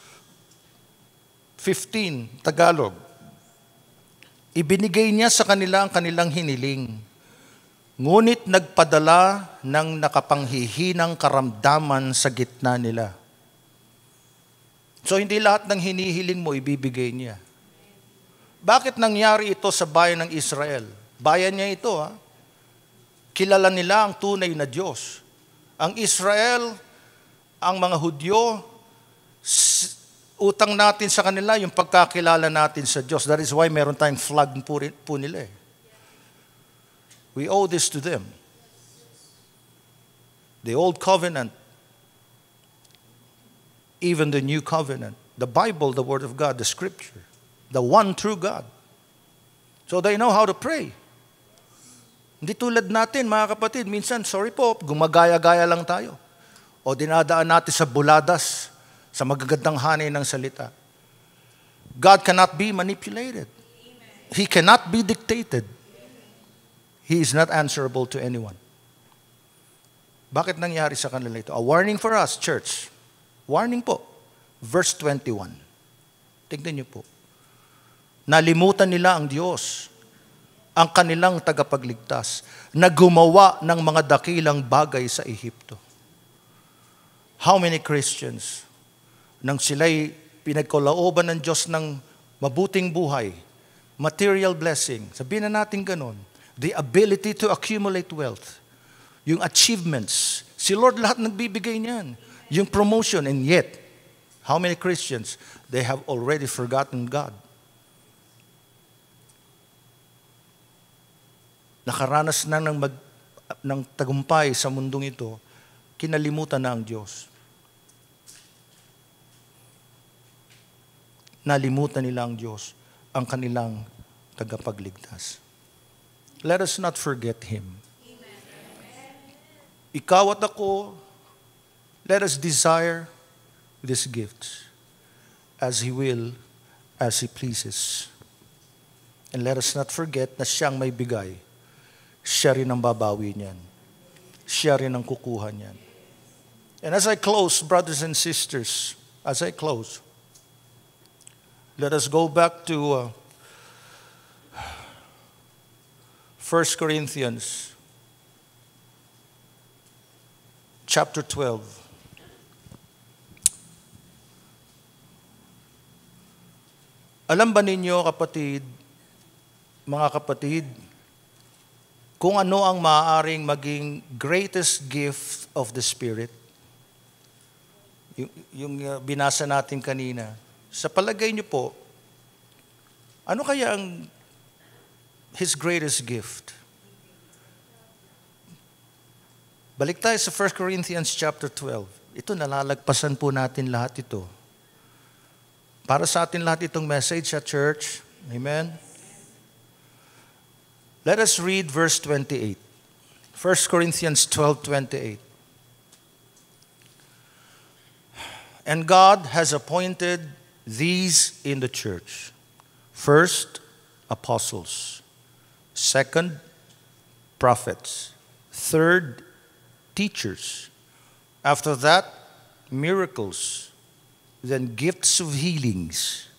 15, Tagalog. Ibinigay niya sa kanila ang kanilang hiniling. Ngunit nagpadala ng nakapanghihinang karamdaman sa gitna nila. So hindi lahat ng hinihiling mo ibibigay niya. Bakit nangyari ito sa bayan ng Israel? Bayan niya ito, ha? Kilala nila ang tunay na Diyos. Ang Israel, ang mga Hudyo, utang natin sa kanila yung pagkakilala natin sa Diyos. That is why meron tayong flag po nila eh. We owe this to them. The Old Covenant, even the New Covenant, the Bible, the Word of God, the Scripture, the one true God. So they know how to pray. Hindi tulad natin, mga kapatid, minsan, sorry po, gumagaya-gaya lang tayo. O dinadaan natin sa buladas, sa magagandang hanay ng salita. God cannot be manipulated. He cannot be dictated. He is not answerable to anyone. Bakit nangyari sa kanila ito? A warning for us, church. Warning po. Verse 21. Tignan niyo po. Nalimutan nila ang Diyos, ang kanilang tagapagligtas, na gumawa ng mga dakilang bagay sa Ehipto. How many Christians, nang sila'y pinagkalooban ng Diyos ng mabuting buhay, material blessing, sabihin na natin ganon, the ability to accumulate wealth, yung achievements, si Lord lahat nagbibigay niyan, yung promotion, and yet, how many Christians, they have already forgotten God. Nakaranas na ng tagumpay sa mundong ito, kinalimutan na ang Diyos. Nalimutan nila ang Diyos, ang kanilang tagapagligtas. Let us not forget Him. Ikaw at ako, let us desire these gifts as He will, as He pleases. And let us not forget na Siyang may bigay. Siya rin ang babawi niyan. Siya rin ang kukuha niyan. And as I close, brothers and sisters, as I close, let us go back to 1 Corinthians chapter 12. Alam ba ninyo, kapatid, mga kapatid, kung ano ang maaaring maging greatest gift of the Spirit? Yung binasa natin kanina. Sa palagay niyo po, ano kaya ang His greatest gift? Balik tayo sa 1 Corinthians chapter 12. Ito, nalalagpasan po natin lahat ito. Para sa atin lahat itong message sa church. Amen? Let us read verse 28. 1 Corinthians 12:28. And God has appointed these in the church. First, apostles. Second, prophets. Third, teachers. After that, miracles. Then gifts of healings,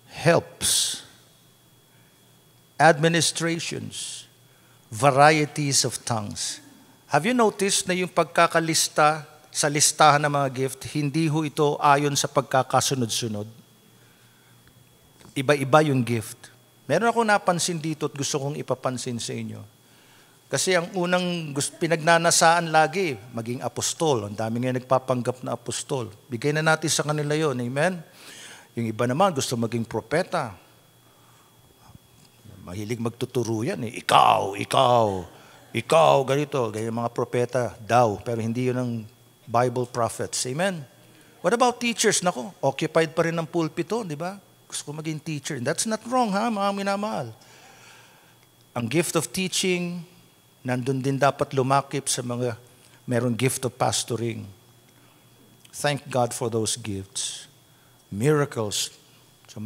helps, administrations, varieties of tongues. Have you noticed na yung pagkakalista sa listahan ng mga gift, hindi ho ito ayon sa pagkakasunod-sunod? Iba-iba yung gift. Meron ako napansin dito at gusto kong ipapansin sa inyo. Kasi ang unang pinagnanasaan lagi, maging apostol. Ang dami nga nagpapanggap na apostol. Bigay na natin sa kanila yon, amen? Yung iba naman gusto maging propeta. Mahilig magtuturo yan eh. Ikaw, ganito. Ganyan mga propeta daw. Pero hindi yun ang Bible prophets. Amen? What about teachers? Nako, occupied pa rin ng pulpito, di ba? Gusto ko maging teacher. That's not wrong, ha, mga minamahal. Ang gift of teaching, nandun din dapat lumakip sa mga merong gift of pastoring. Thank God for those gifts. Miracles. So,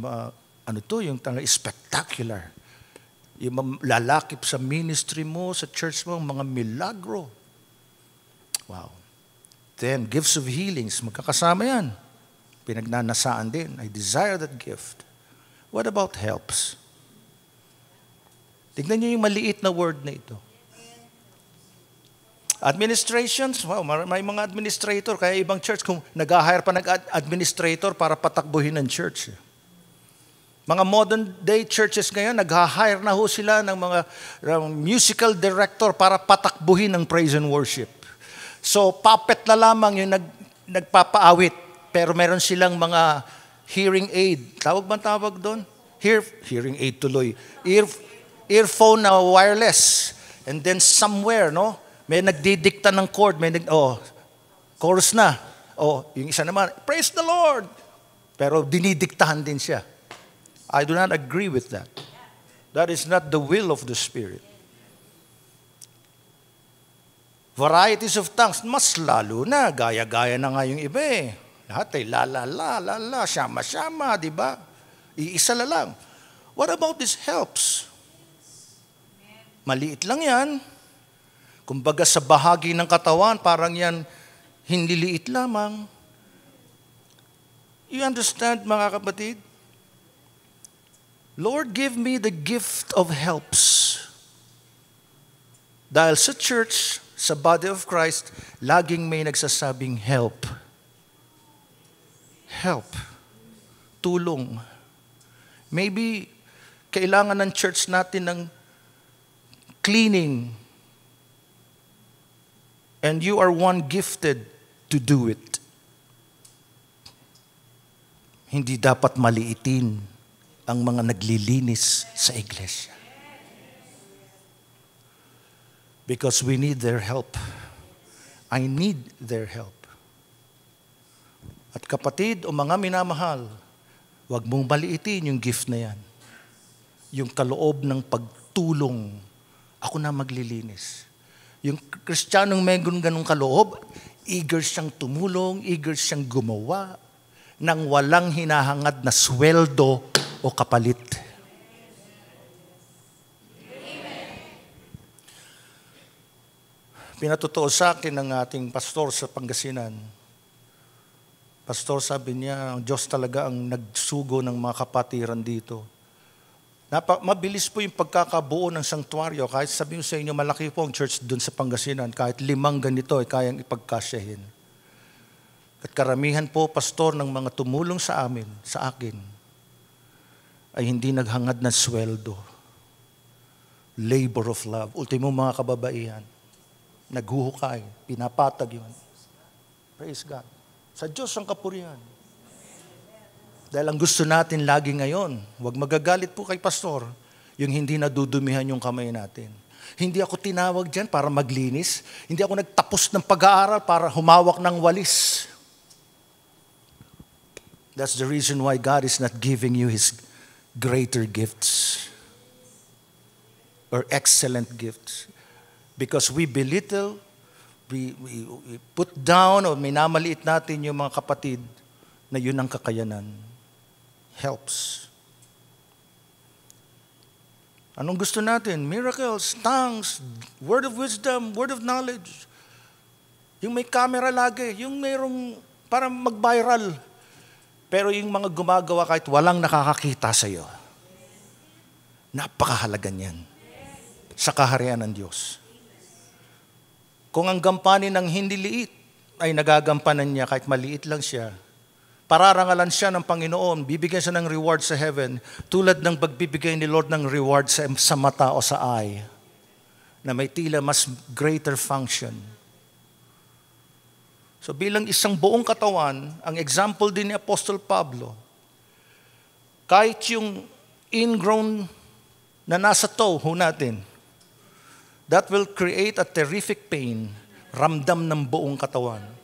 yung spectacular. Yung lalakip sa ministry mo, sa church mo, mga milagro. Wow. Then, gifts of healings, magkakasama yan. Pinagnanasaan din. I desire that gift. What about helps? Tignan niyo yung maliit na word na ito. Administrations, wow, may mga administrator, kaya ibang church, kung nag-hire pa nag-administrator para patakbuhin ng church. Mga modern day churches ngayon, nag-hire na ho sila ng mga musical director para patakbuhin ng praise and worship. So, puppet na lamang yung nagpapaawit, pero meron silang mga hearing aid. Tawag doon? Hearing aid tuloy. Earphone na wireless. And then somewhere, no? May nagdidikta ng chord, chorus na. Yung isa naman, praise the Lord. Pero dinidiktahan din siya. I do not agree with that. That is not the will of the Spirit. Varieties of tongues, mas lalo na, gaya-gaya na nga yung iba eh. Lahat ay la, syama, di ba? Iisa na lang. What about these helps? Maliit lang yan. Kumbaga sa bahagi ng katawan, parang yan hindi liit lamang. You understand, mga kapatid? Lord, give me the gift of helps. Dahil sa church, sa body of Christ, laging may nagsasabing help. Help. Tulong. Maybe, kailangan ng church natin ng cleaning. And you are one gifted to do it. Hindi dapat maliitin ang mga naglilinis sa iglesia. Because we need their help. I need their help. At kapatid o mga minamahal, huwag mong maliitin yung gift na yan. Yung kaloob ng pagtulong. Ako na maglilinis. Yung Kristiyanong may ganung kaloob, eager siyang tumulong, eager siyang gumawa, nang walang hinahangad na sweldo o kapalit. Pinatotoo sa akin ng ating pastor sa Pangasinan. Pastor, sabi niya, ang Diyos talaga ang nagsugo ng mga kapatiran dito. Mabilis po yung pagkakabuo ng sanktuaryo. Kahit sabihin sa inyo, malaki po ang church dun sa Pangasinan. Kahit 5 ganito ay kayang ipagkasyahin. At karamihan po, pastor, ng mga tumulong sa amin, sa akin, ay hindi naghangad na sweldo. Labor of love. Ultimo mga kababaihan. Naghuhukay. Pinapatag yun. Praise God. Sa Diyos ang kapurihan. Dahil ang gusto natin lagi ngayon, huwag magagalit po kay pastor, yung hindi nadudumihan yung kamay natin. Hindi ako tinawag dyan para maglinis. Hindi ako nagtapos ng pag-aaral para humawak ng walis. That's the reason why God is not giving you His greater gifts or excellent gifts. Because we belittle, we put down o minamaliit natin yung mga kapatid na yun ang kakayanan. Helps. Anong gusto natin? Miracles, tongues, word of wisdom, word of knowledge. Yung may camera lagi, yung mayroong para mag-viral. Pero yung mga gumagawa kahit walang nakakakita sa iyo. Napakahalaga niyan sa kaharian ng Diyos. Kung ang gampanin ng hindi liit ay nagagampanan niya kahit maliit lang siya, Pararangalan siya ng Panginoon, bibigyan siya ng reward sa heaven, tulad ng pagbibigay ni Lord ng reward sa mata o sa eye, na may tila mas greater function. So bilang isang buong katawan, ang example din ni Apostle Pablo, kahit yung ingrown na nasa toe natin, that will create a terrific pain, ramdam ng buong katawan.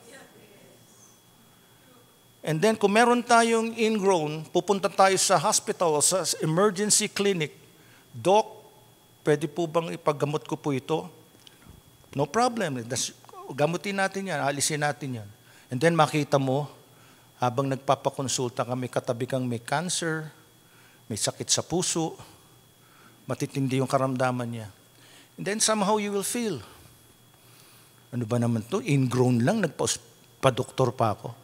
And then kung meron tayong ingrown, pupunta tayo sa hospital o sa emergency clinic. Doc, pwede po bang ipaggamot ko po ito? No problem. Gamutin natin yan, alisin natin yan. And then makita mo, habang nagpapakonsulta kami, katabi kang may cancer, may sakit sa puso, matitindi yung karamdaman niya. And then somehow you will feel, ano ba naman to? Ingrown lang, nagpa-doktor pa ako.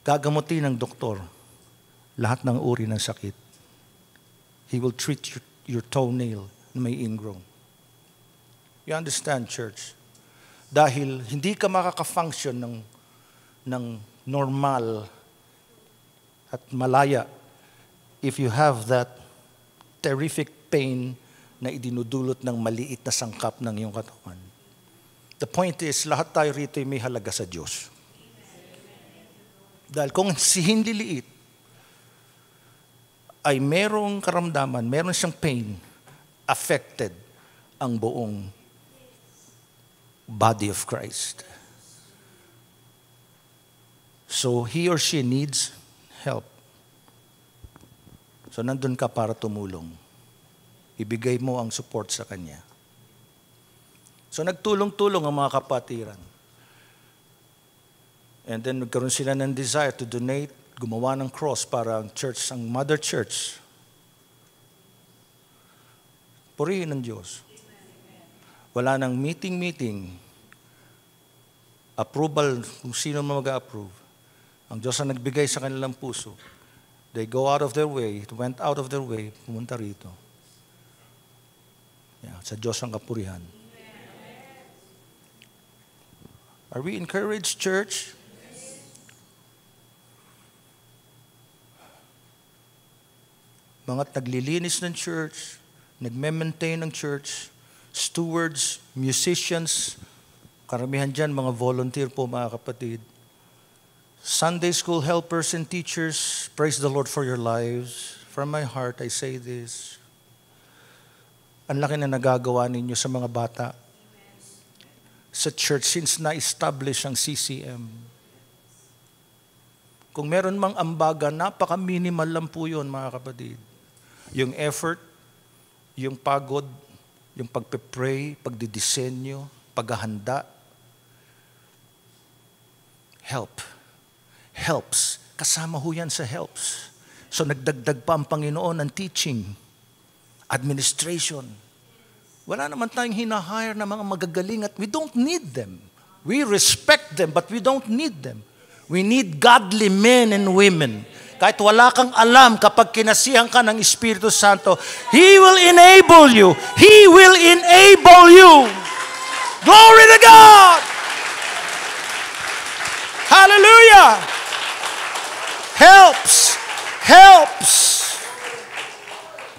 Gagamutin ng doktor lahat ng uri ng sakit. He will treat your toenail na may ingrown. You understand, church? Dahil hindi ka makaka-function ng normal at malaya if you have that terrific pain na idinudulot ng maliit na sangkap ng iyong katawan. The point is, lahat tayo rito ay may halaga sa Diyos. Dahil kung si hindi liit ay merong karamdaman, meron siyang pain, affected ang buong body of Christ. So he or she needs help. So nandun ka para tumulong. Ibigay mo ang support sa kanya. So nagtulong-tulong ang mga kapatiran. And then nagkaroon sila ng desire to donate, gumawa ng cross para ang church, ang mother church. Purihin ng Diyos. Wala nang meeting, approval kung sino mag-approve. Ang Diyos ang nagbigay sa kanilang puso. They go out of their way, went out of their way, pumunta rito. Yeah, sa Diyos ang kapurihan. Are we encouraged, church? Mga naglilinis ng church, nagme-maintain ng church, stewards, musicians, karamihan dyan, mga volunteer po mga kapatid. Sunday school helpers and teachers, praise the Lord for your lives. From my heart, I say this. Ang laki na nagagawa ninyo sa mga bata. Sa church, since na-establish ang CCM. Kung meron mang ambaga, napaka-minimal lang po yun, mga kapatid. Yung effort, yung pagod, yung pagpe-pray, pagdidisenyo, paghahanda. Helps. Kasama ho yan sa helps. So nagdagdag pa ang Panginoon ng teaching, administration. Wala naman tayong hinahire na mga magagaling at we don't need them. We respect them but we don't need them. We need godly men and women. Kahit wala kang alam, kapag kinasihan ka ng Espiritu Santo, He will enable you. He will enable you. Glory to God! Hallelujah! Helps!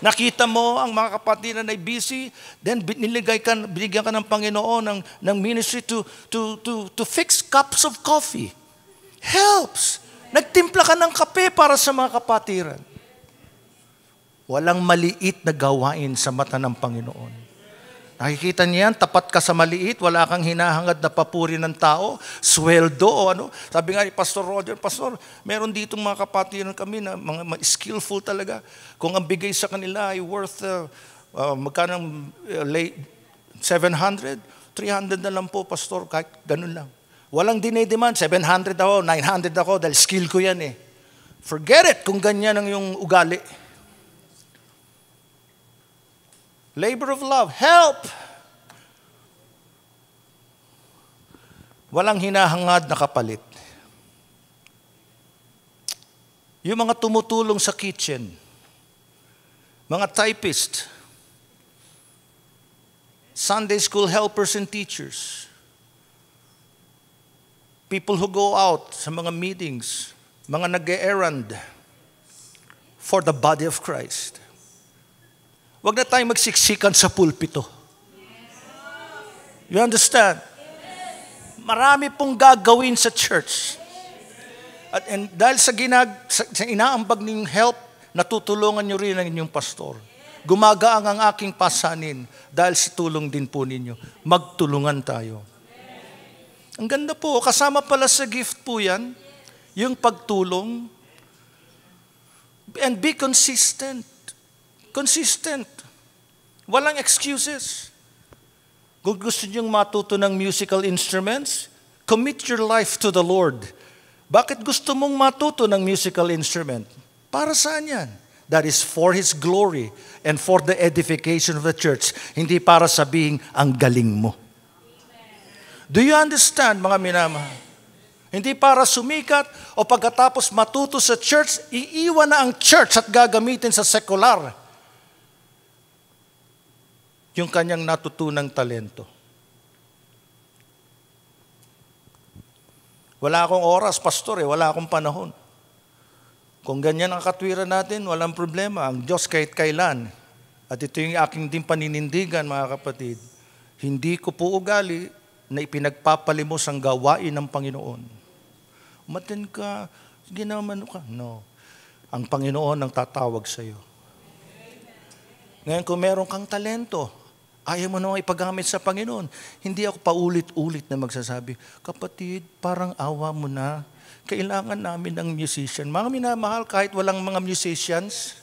Nakita mo ang mga kapatid na busy, then binigyan ka ng Panginoon ng ministry to fix cups of coffee. Helps! Nagtimpla ka ng kape para sa mga kapatiran. Walang maliit na gawain sa mata ng Panginoon. Nakikita niyan, tapat ka sa maliit, wala kang hinahangad na papuri ng tao, sweldo o ano. Sabi nga ni Pastor Roger, Pastor, meron ditong mga kapatiran kami na mga skillful talaga. Kung ang bigay sa kanila ay worth, magkano 700, 300 na lang po, Pastor, kahit ganun lang. Walang dinidemand, 700 ako, 900 ako, dahil skill ko yan eh. Forget it kung ganyan ang yung ugali. Labor of love, help! Walang hinahangad na kapalit. Yung mga tumutulong sa kitchen, mga typist, Sunday school helpers and teachers, People who go out sa mga meetings, mga nag-e-errand for the body of Christ. Huwag na tayong magsiksikan sa pulpito. You understand? Marami pong gagawin sa church. And dahil sa inaambag ninyong help, natutulungan nyo rin ang inyong pastor. Gumagaang ang aking pasanin dahil sa tulong din po ninyo. Magtulungan tayo. Ang ganda po, kasama pala sa gift po yan, yung pagtulong. And be consistent. Consistent. Walang excuses. Kung gusto niyong matuto ng musical instruments, commit your life to the Lord. Bakit gusto mong matuto ng musical instrument? Para saan yan? That is for His glory and for the edification of the church. Hindi para sabihing ang galing mo. Do you understand, mga minamahal? Hindi para sumikat o pagkatapos matuto sa church, iiwan na ang church at gagamitin sa sekular yung kanyang natutunang talento. Wala akong oras, pastor, wala akong panahon. Kung ganyan ang katwiran natin, walang problema. Ang Diyos kahit kailan. At ito yung aking din paninindigan, mga kapatid. Hindi ko po ugali na ipinagpapalimos ang gawain ng Panginoon. Umatin ka, sige naman ka. No. Ang Panginoon ang tatawag sa iyo. Ngayon, kung meron kang talento, ayaw mo namang ipagamit sa Panginoon. Hindi ako paulit-ulit na magsasabi, kapatid, parang awa mo na. Kailangan namin ng musician. Mga minamahal, kahit walang mga musicians,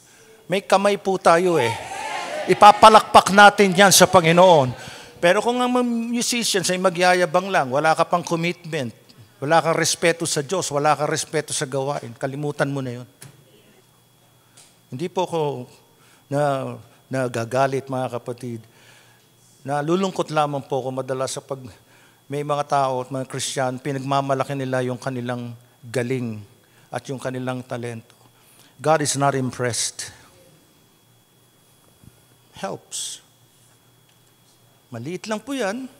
may kamay po tayo eh. Ipapalakpak natin yan sa Panginoon. Pero kung ang mga musicians ay magyayabang lang, wala ka pang commitment, wala kang respeto sa Diyos, wala kang respeto sa gawain, kalimutan mo na yun. Hindi po ako nagagalit, mga kapatid. Nalulungkot lamang po ako madalas sa pag may mga tao at mga Christian, pinagmamalaki nila yung kanilang galing at yung kanilang talento. God is not impressed. Helps. Maliit lang po yan.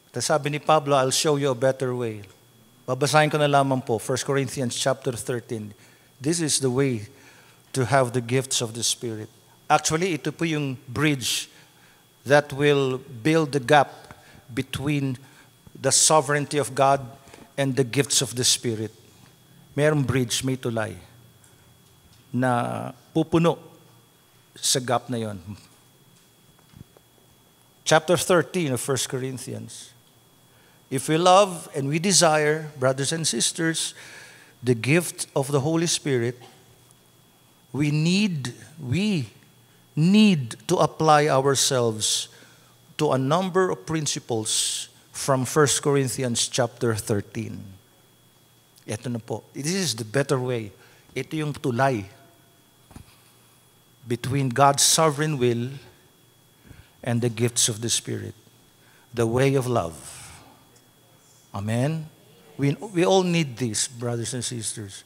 Tapos sabi ni Pablo, I'll show you a better way. Babasahin ko na lamang po, 1 Corinthians chapter 13. This is the way to have the gifts of the Spirit. Actually, ito po yung bridge that will build the gap between the sovereignty of God and the gifts of the Spirit. Merong bridge, may tulay, na pupuno sa gap na yon. Chapter 13 of 1 Corinthians. If we love and we desire, brothers and sisters, the gift of the Holy Spirit, we need to apply ourselves to a number of principles from 1 Corinthians chapter 13. Ito na po. This is the better way. Ito yung tulay between God's sovereign will and the gifts of the Spirit. The way of love. Amen? We all need this, brothers and sisters.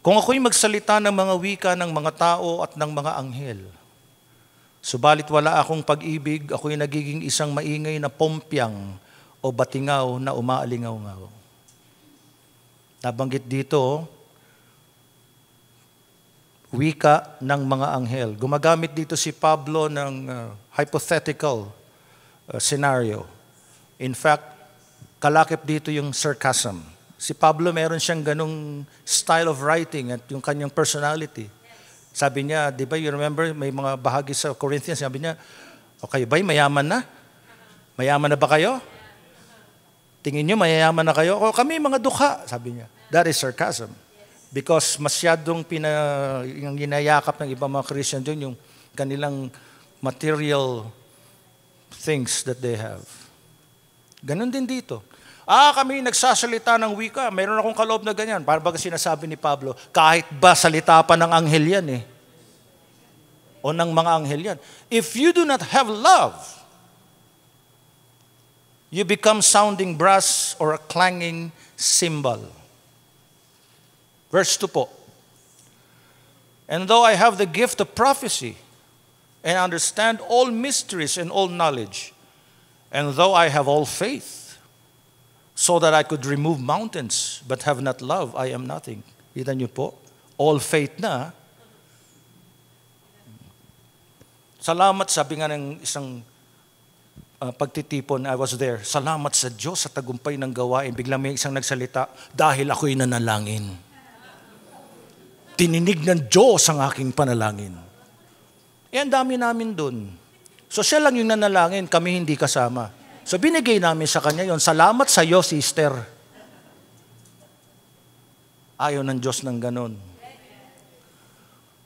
Kung ako'y magsalita ng mga wika ng mga tao at ng mga anghel, subalit wala akong pag-ibig, ako'y nagiging isang maingay na pompyang o batingaw na umaalingaw-ngaw. Nabanggit dito, wika ng mga anghel. Gumagamit dito si Pablo ng hypothetical scenario. In fact, kalakip dito yung sarcasm. Si Pablo meron siyang ganung style of writing at yung kanyang personality. Sabi niya, di ba, you remember, may mga bahagi sa Corinthians, sabi niya, okay ba, mayaman na? Mayaman na ba kayo? Tingin niyo, mayayaman na kayo? O kami mga dukha, sabi niya. That is sarcasm. Because masyadong yung ginayakap ng ibang mga Christian doon, yung kanilang material things that they have. Ganon din dito. Kami nagsasalita ng wika, mayroon akong kaloob na ganyan. Para baga sinasabi ni Pablo, kahit ba salita pa ng anghel yan eh. O ng mga anghel yan. If you do not have love, you become sounding brass or a clanging cymbal. Verse 2 po. And though I have the gift of prophecy and understand all mysteries and all knowledge, and though I have all faith so that I could remove mountains, but have not love, I am nothing. Kita niyo po? All faith na. Salamat, sabi nga ng isang pagtitipon, I was there. Salamat sa Diyos sa tagumpay ng gawain. Biglang may isang nagsalita, dahil ako'y nanalangin. Tininig ng Diyos ang aking panalangin. Ang dami namin dun. So siya lang yung nanalangin, kami hindi kasama. So binigay namin sa kanya yon. Salamat sa iyo, sister. Ayaw ng Diyos ng ganon.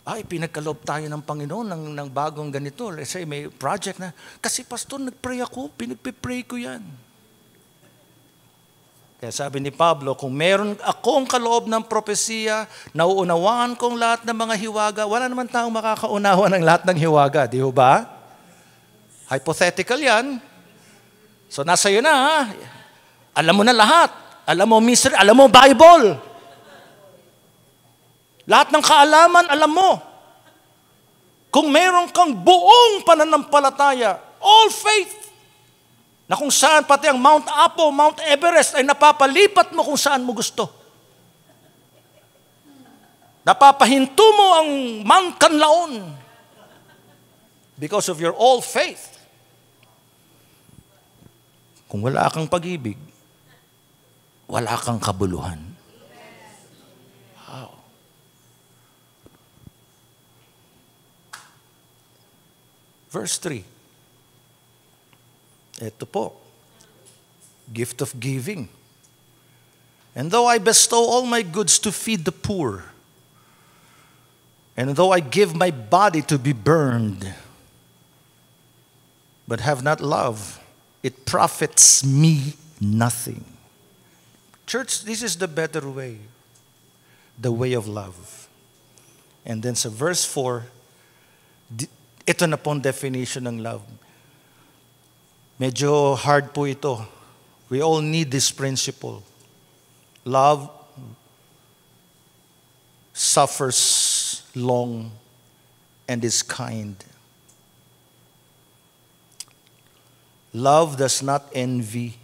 Ay, pinagkaloob tayo ng Panginoon ng bagong ganito. Let's say may project na. Kasi pastor, nagpray ako, pinagpipray ko yan. Kaya sabi ni Pablo, kung meron akong kaloob ng propesiya, nauunawaan kong lahat ng mga hiwaga, wala naman taong makakaunawa ng lahat ng hiwaga. Di ba? Hypothetical yan. So nasa iyo na, ha? Alam mo na lahat. Alam mo mystery, alam mo Bible. Lahat ng kaalaman, alam mo. Kung meron kang buong pananampalataya, all faith, na kung saan pati ang Mount Apo, Mount Everest ay napapalipat mo kung saan mo gusto. Napapahinto mo ang Mount Kanlaon because of your all faith. Kung wala kang pag-ibig, wala kang kabuluhan. Wow. Verse 3. Ito po. Gift of giving. And though I bestow all my goods to feed the poor, and though I give my body to be burned, but have not love, it profits me nothing. Church, this is the better way. The way of love. And then sa verse 4, ito na pong definition ng love. Medyo hard po ito. We all need this principle. Love suffers long and is kind. Love does not envy.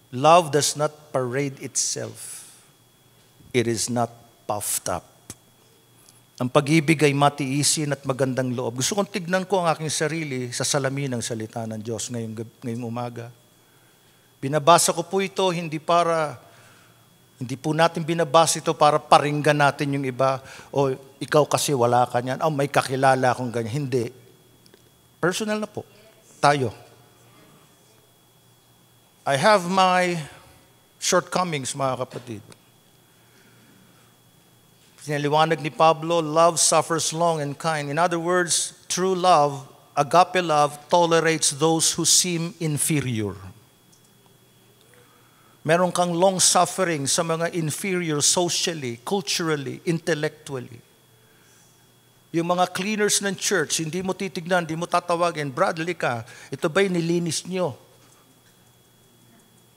Love does not parade itself. It is not puffed up. Ang pag-ibig ay matiisin at magandang loob. Gusto kong tignan ko ang aking sarili sa salamin ng salita ng Diyos ngayong umaga. Binabasa ko po ito hindi po natin binabasa ito para paringgan natin yung iba. O ikaw kasi wala ka niyan. O may kakilala akong ganyan. Hindi. Personal na po. Tayo. I have my shortcomings, mga kapatid. Sinaliwanag ni Pablo, love suffers long and kind. In other words, true love, agape love, tolerates those who seem inferior. Meron kang long suffering sa mga inferior socially, culturally, intellectually. Yung mga cleaners ng church, hindi mo titignan, hindi mo tatawagin, Bradley ka, ito ba'y nilinis nyo?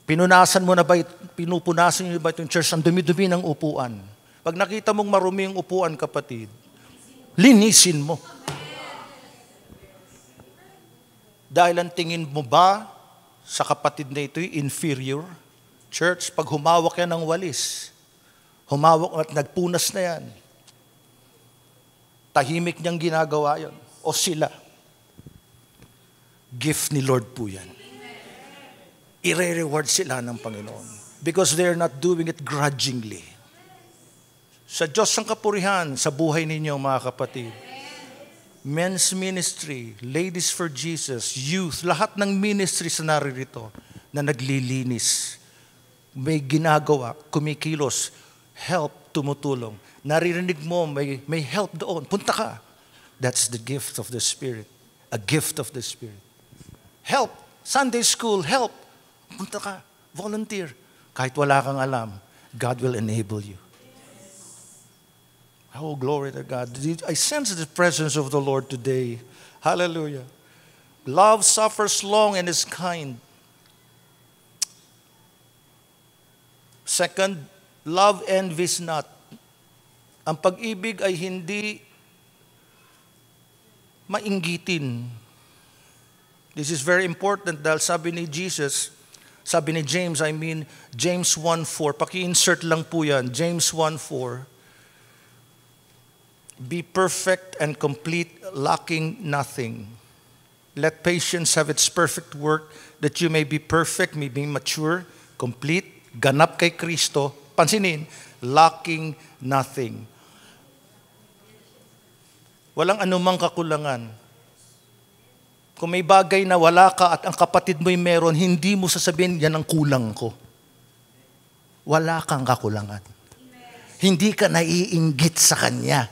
Pinupunasan nyo ba itong church? Ang dumi-dumi ng upuan. Pag nakita mong marumi yung upuan, kapatid, linisin mo. Dahil ang tingin mo ba sa kapatid na ito'y inferior? Church, pag humawak yan ng walis, humawak at nagpunas na yan, tahimik niyang ginagawa yon. O sila, gift ni Lord po yan. I-reward sila ng Panginoon because they're not doing it grudgingly. Sa Diyos ang kapurihan sa buhay ninyo, mga kapatid. Men's ministry, Ladies for Jesus, youth, lahat ng ministry sa naririto na naglilinis. May ginagawa, kumikilos, help, tumutulong. Naririnig mo, may help doon. Punta ka. That's the gift of the Spirit. A gift of the Spirit. Help. Sunday school, help. Punta ka. Volunteer. Kahit wala kang alam, God will enable you. Oh, glory to God. I sense the presence of the Lord today. Hallelujah. Love suffers long and is kind. Second, love envies not. Ang pag-ibig ay hindi mainggitin. This is very important dahil sabi ni Jesus, Sabi ni James, James 1:4. Paki-insert lang po yan. James 1:4. Be perfect and complete, lacking nothing. Let patience have its perfect work, that you may be perfect, may be mature, complete, ganap kay Kristo. Pansinin, lacking nothing. Walang anumang kakulangan. Kung may bagay na wala ka at ang kapatid mo'y meron, hindi mo sasabihin, yan ang kulang ko. Wala kang kakulangan. Hindi ka naiinggit sa kanya.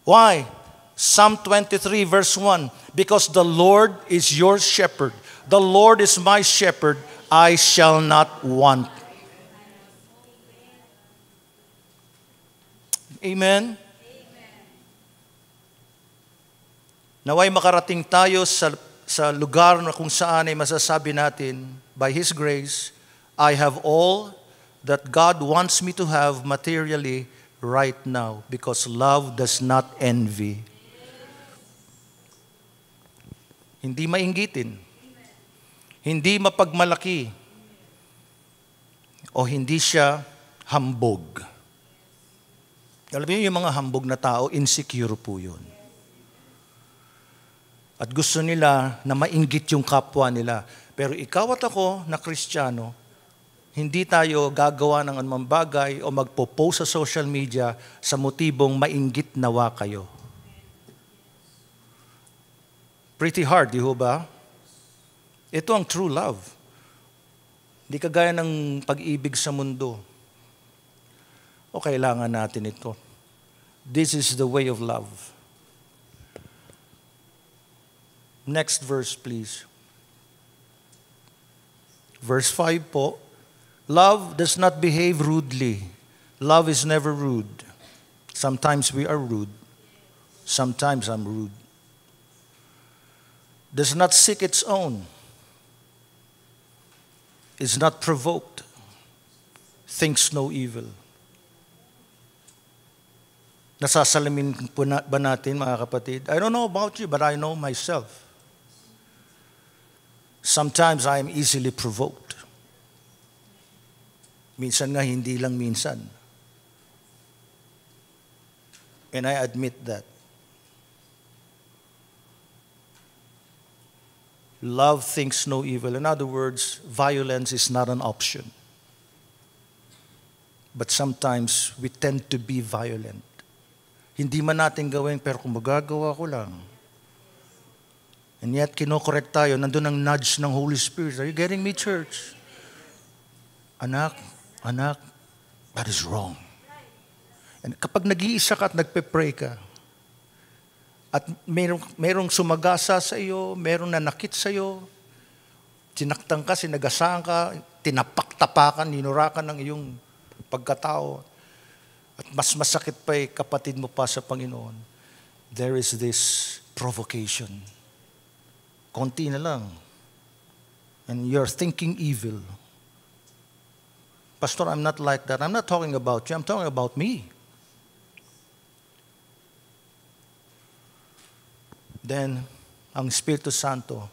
Why? Psalm 23 verse 1. Because the Lord is your shepherd. The Lord is my shepherd. I shall not want. Amen? Naway makarating tayo sa lugar na kung saan ay masasabi natin, by His grace, I have all that God wants me to have materially right now, because love does not envy. Hindi mainggitin. Hindi mapagmalaki. O hindi siya hambog. Alam niyo yung mga hambog na tao, insecure po yun. At gusto nila na mainggit yung kapwa nila. Pero ikaw at ako na Kristiyano, hindi tayo gagawa ng anumang bagay o magpo-post sa social media sa motibong mainggit nawa kayo. Pretty hard, di ho ba? Ito ang true love. Hindi kagaya ng pag-ibig sa mundo. O kailangan natin ito. This is the way of love. Next verse, please. Verse 5 po. Love does not behave rudely. Love is never rude. Sometimes we are rude. Sometimes I'm rude. Does not seek its own. Is not provoked. Thinks no evil. Nasasalamin po ba natin, mga kapatid? I don't know about you, but I know myself. Sometimes I am easily provoked. Minsan nga, hindi lang minsan. And I admit that. Love thinks no evil. In other words, violence is not an option. But sometimes we tend to be violent. Hindi man natin gawin, pero kung magagawa ko lang. And yet, kinokorek tayo. Nandun ang nudge ng Holy Spirit. Are you getting me, church? Anak, that is wrong. And kapag nag-iisa ka at nagpe-pray ka, at merong sumagasa sa iyo, merong nanakit sa iyo, sinaktan ka, sinagasaan ka, tinapak-tapakan, ninurakan ng iyong pagkatao, at mas masakit pa kapatid mo pa sa Panginoon, there is this provocation. Konti na lang. And you're thinking evil. Pastor, I'm not like that. I'm not talking about you. I'm talking about me. Then, ang Espiritu Santo,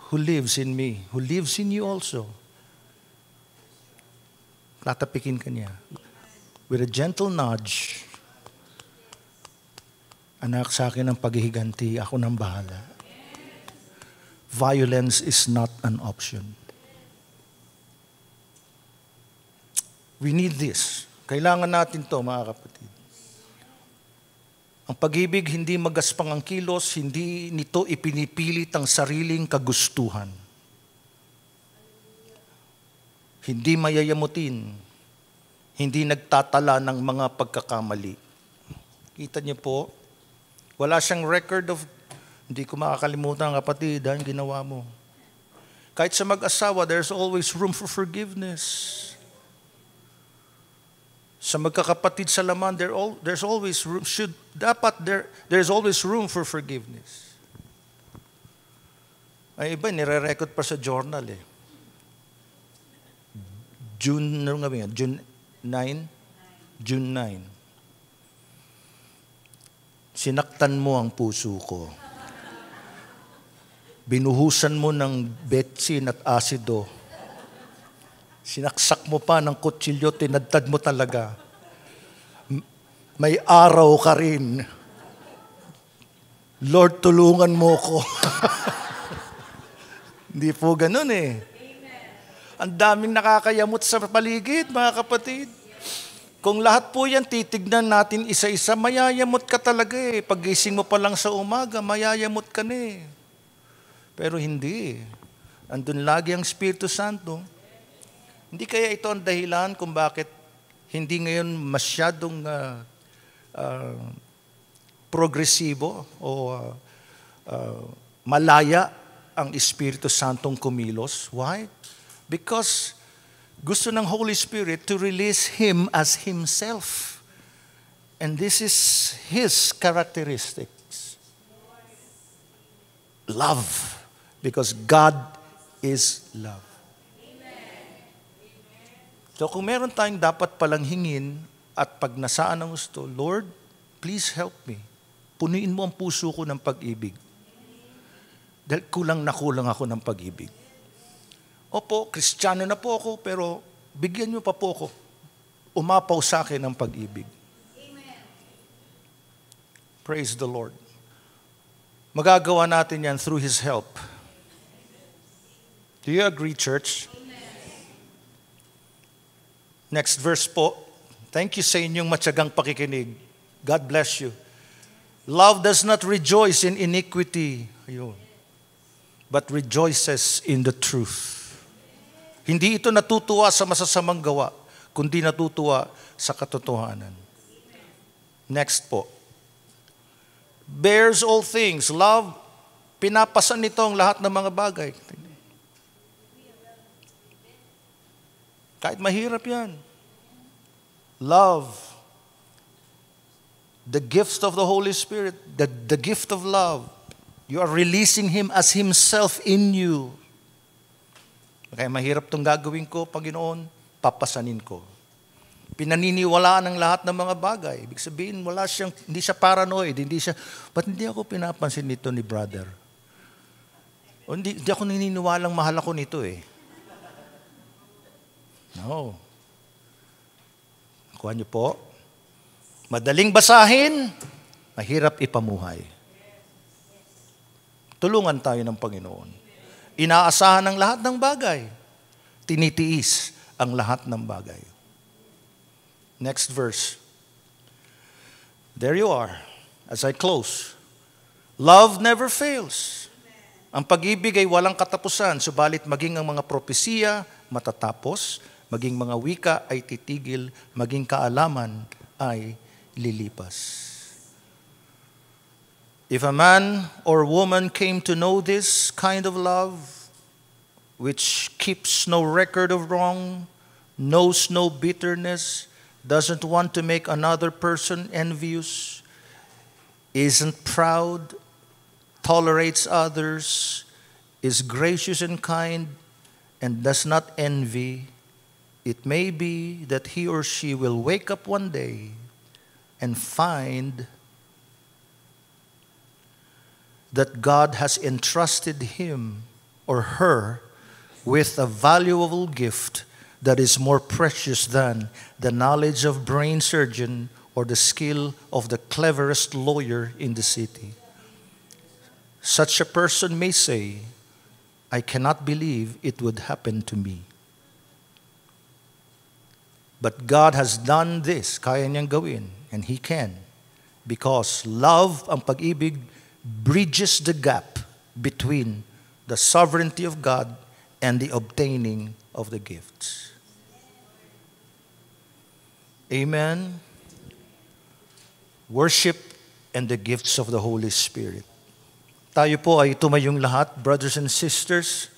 who lives in me, who lives in you also, tatapikin ka niya. With a gentle nudge, anak, sa akin ang paghihiganti, ako nang bahala. Violence is not an option. We need this. Kailangan natin to, mga kapatid. Ang pag-ibig, hindi magaspang ang kilos, hindi nito ipinipilit ang sariling kagustuhan. Hindi mayayamutin, hindi nagtatala ng mga pagkakamali. Kita niyo po, wala siyang record of, hindi ko makakalimutan, kapatid, ang ginawa mo. Kahit sa mag-asawa, there's always room for forgiveness. Sa magkakapatid sa laman, there's always room, there's always room for forgiveness. Ay iba, nire-record pa sa journal eh. June 9? June 9. Sinaktan mo ang puso ko. Binuhusan mo ng betsin at asido. Sinaksak mo pa ng kutsilyo, tinadtad mo talaga. May araw ka rin. Lord, tulungan mo ko. Hindi po ganun eh. Ang daming nakakayamot sa paligid, mga kapatid. Kung lahat po yan titignan natin isa-isa, mayayamot ka talaga eh. Paggising mo pa lang sa umaga, mayayamot ka na eh. Pero hindi. Andun lagi ang Espiritu Santo. Hindi kaya ito ang dahilan kung bakit hindi ngayon masyadong progresibo o malaya ang Espiritu Santong kumilos. Why? Because gusto ng Holy Spirit to release Him as Himself. And this is His characteristics. Love. Because God is love. So kung meron tayong dapat palang hingin at pag nasaan ang gusto, Lord, please help me. Punuin mo ang puso ko ng pag-ibig. Dahil kulang na kulang ako ng pag-ibig. Opo, Kristiyano na po ako, pero bigyan niyo pa po ako. Umapaw sa akin ang pag-ibig. Amen. Praise the Lord. Magagawa natin yan through His help. Do you agree, church? Amen. Next verse po. Thank you sa inyong matyagang pakikinig. God bless you. Love does not rejoice in iniquity, but rejoices in the truth. Hindi ito natutuwa sa masasamang gawa, kundi natutuwa sa katotohanan. Next po. Bears all things. Love, pinapasan nito ang lahat ng mga bagay. Kahit mahirap yan. Love. The gift of the Holy Spirit. The gift of love. You are releasing Him as Himself in you. Kaya mahirap itong gagawin ko, Panginoon, papasanin ko. Pinaniniwalaan ang lahat ng mga bagay. Ibig sabihin, hindi siya paranoid, ba't hindi ako pinapansin nito ni brother? O hindi ako naniniwalang mahal ako nito eh. No. Kuha niyo po. Madaling basahin, mahirap ipamuhay. Tulungan tayo ng Panginoon. Inaasahan ang lahat ng bagay. Tinitiis ang lahat ng bagay. Next verse. There you are. As I close. Love never fails. Ang pag-ibig ay walang katapusan, subalit maging ang mga propesiya matatapos, maging mga wika ay titigil, maging kaalaman ay lilipas. If a man or woman came to know this kind of love, which keeps no record of wrong, knows no bitterness, doesn't want to make another person envious, isn't proud, tolerates others, is gracious and kind, and does not envy, it may be that he or she will wake up one day and find that God has entrusted him or her with a valuable gift that is more precious than the knowledge of brain surgeon or the skill of the cleverest lawyer in the city. Such a person may say, I cannot believe it would happen to me. But God has done this, kaya niyang gawin, and He can. Because love, ang pag-ibig, bridges the gap between the sovereignty of God and the obtaining of the gifts. Amen. Worship and the gifts of the Holy Spirit. Tayo po ay tumayong lahat, brothers and sisters.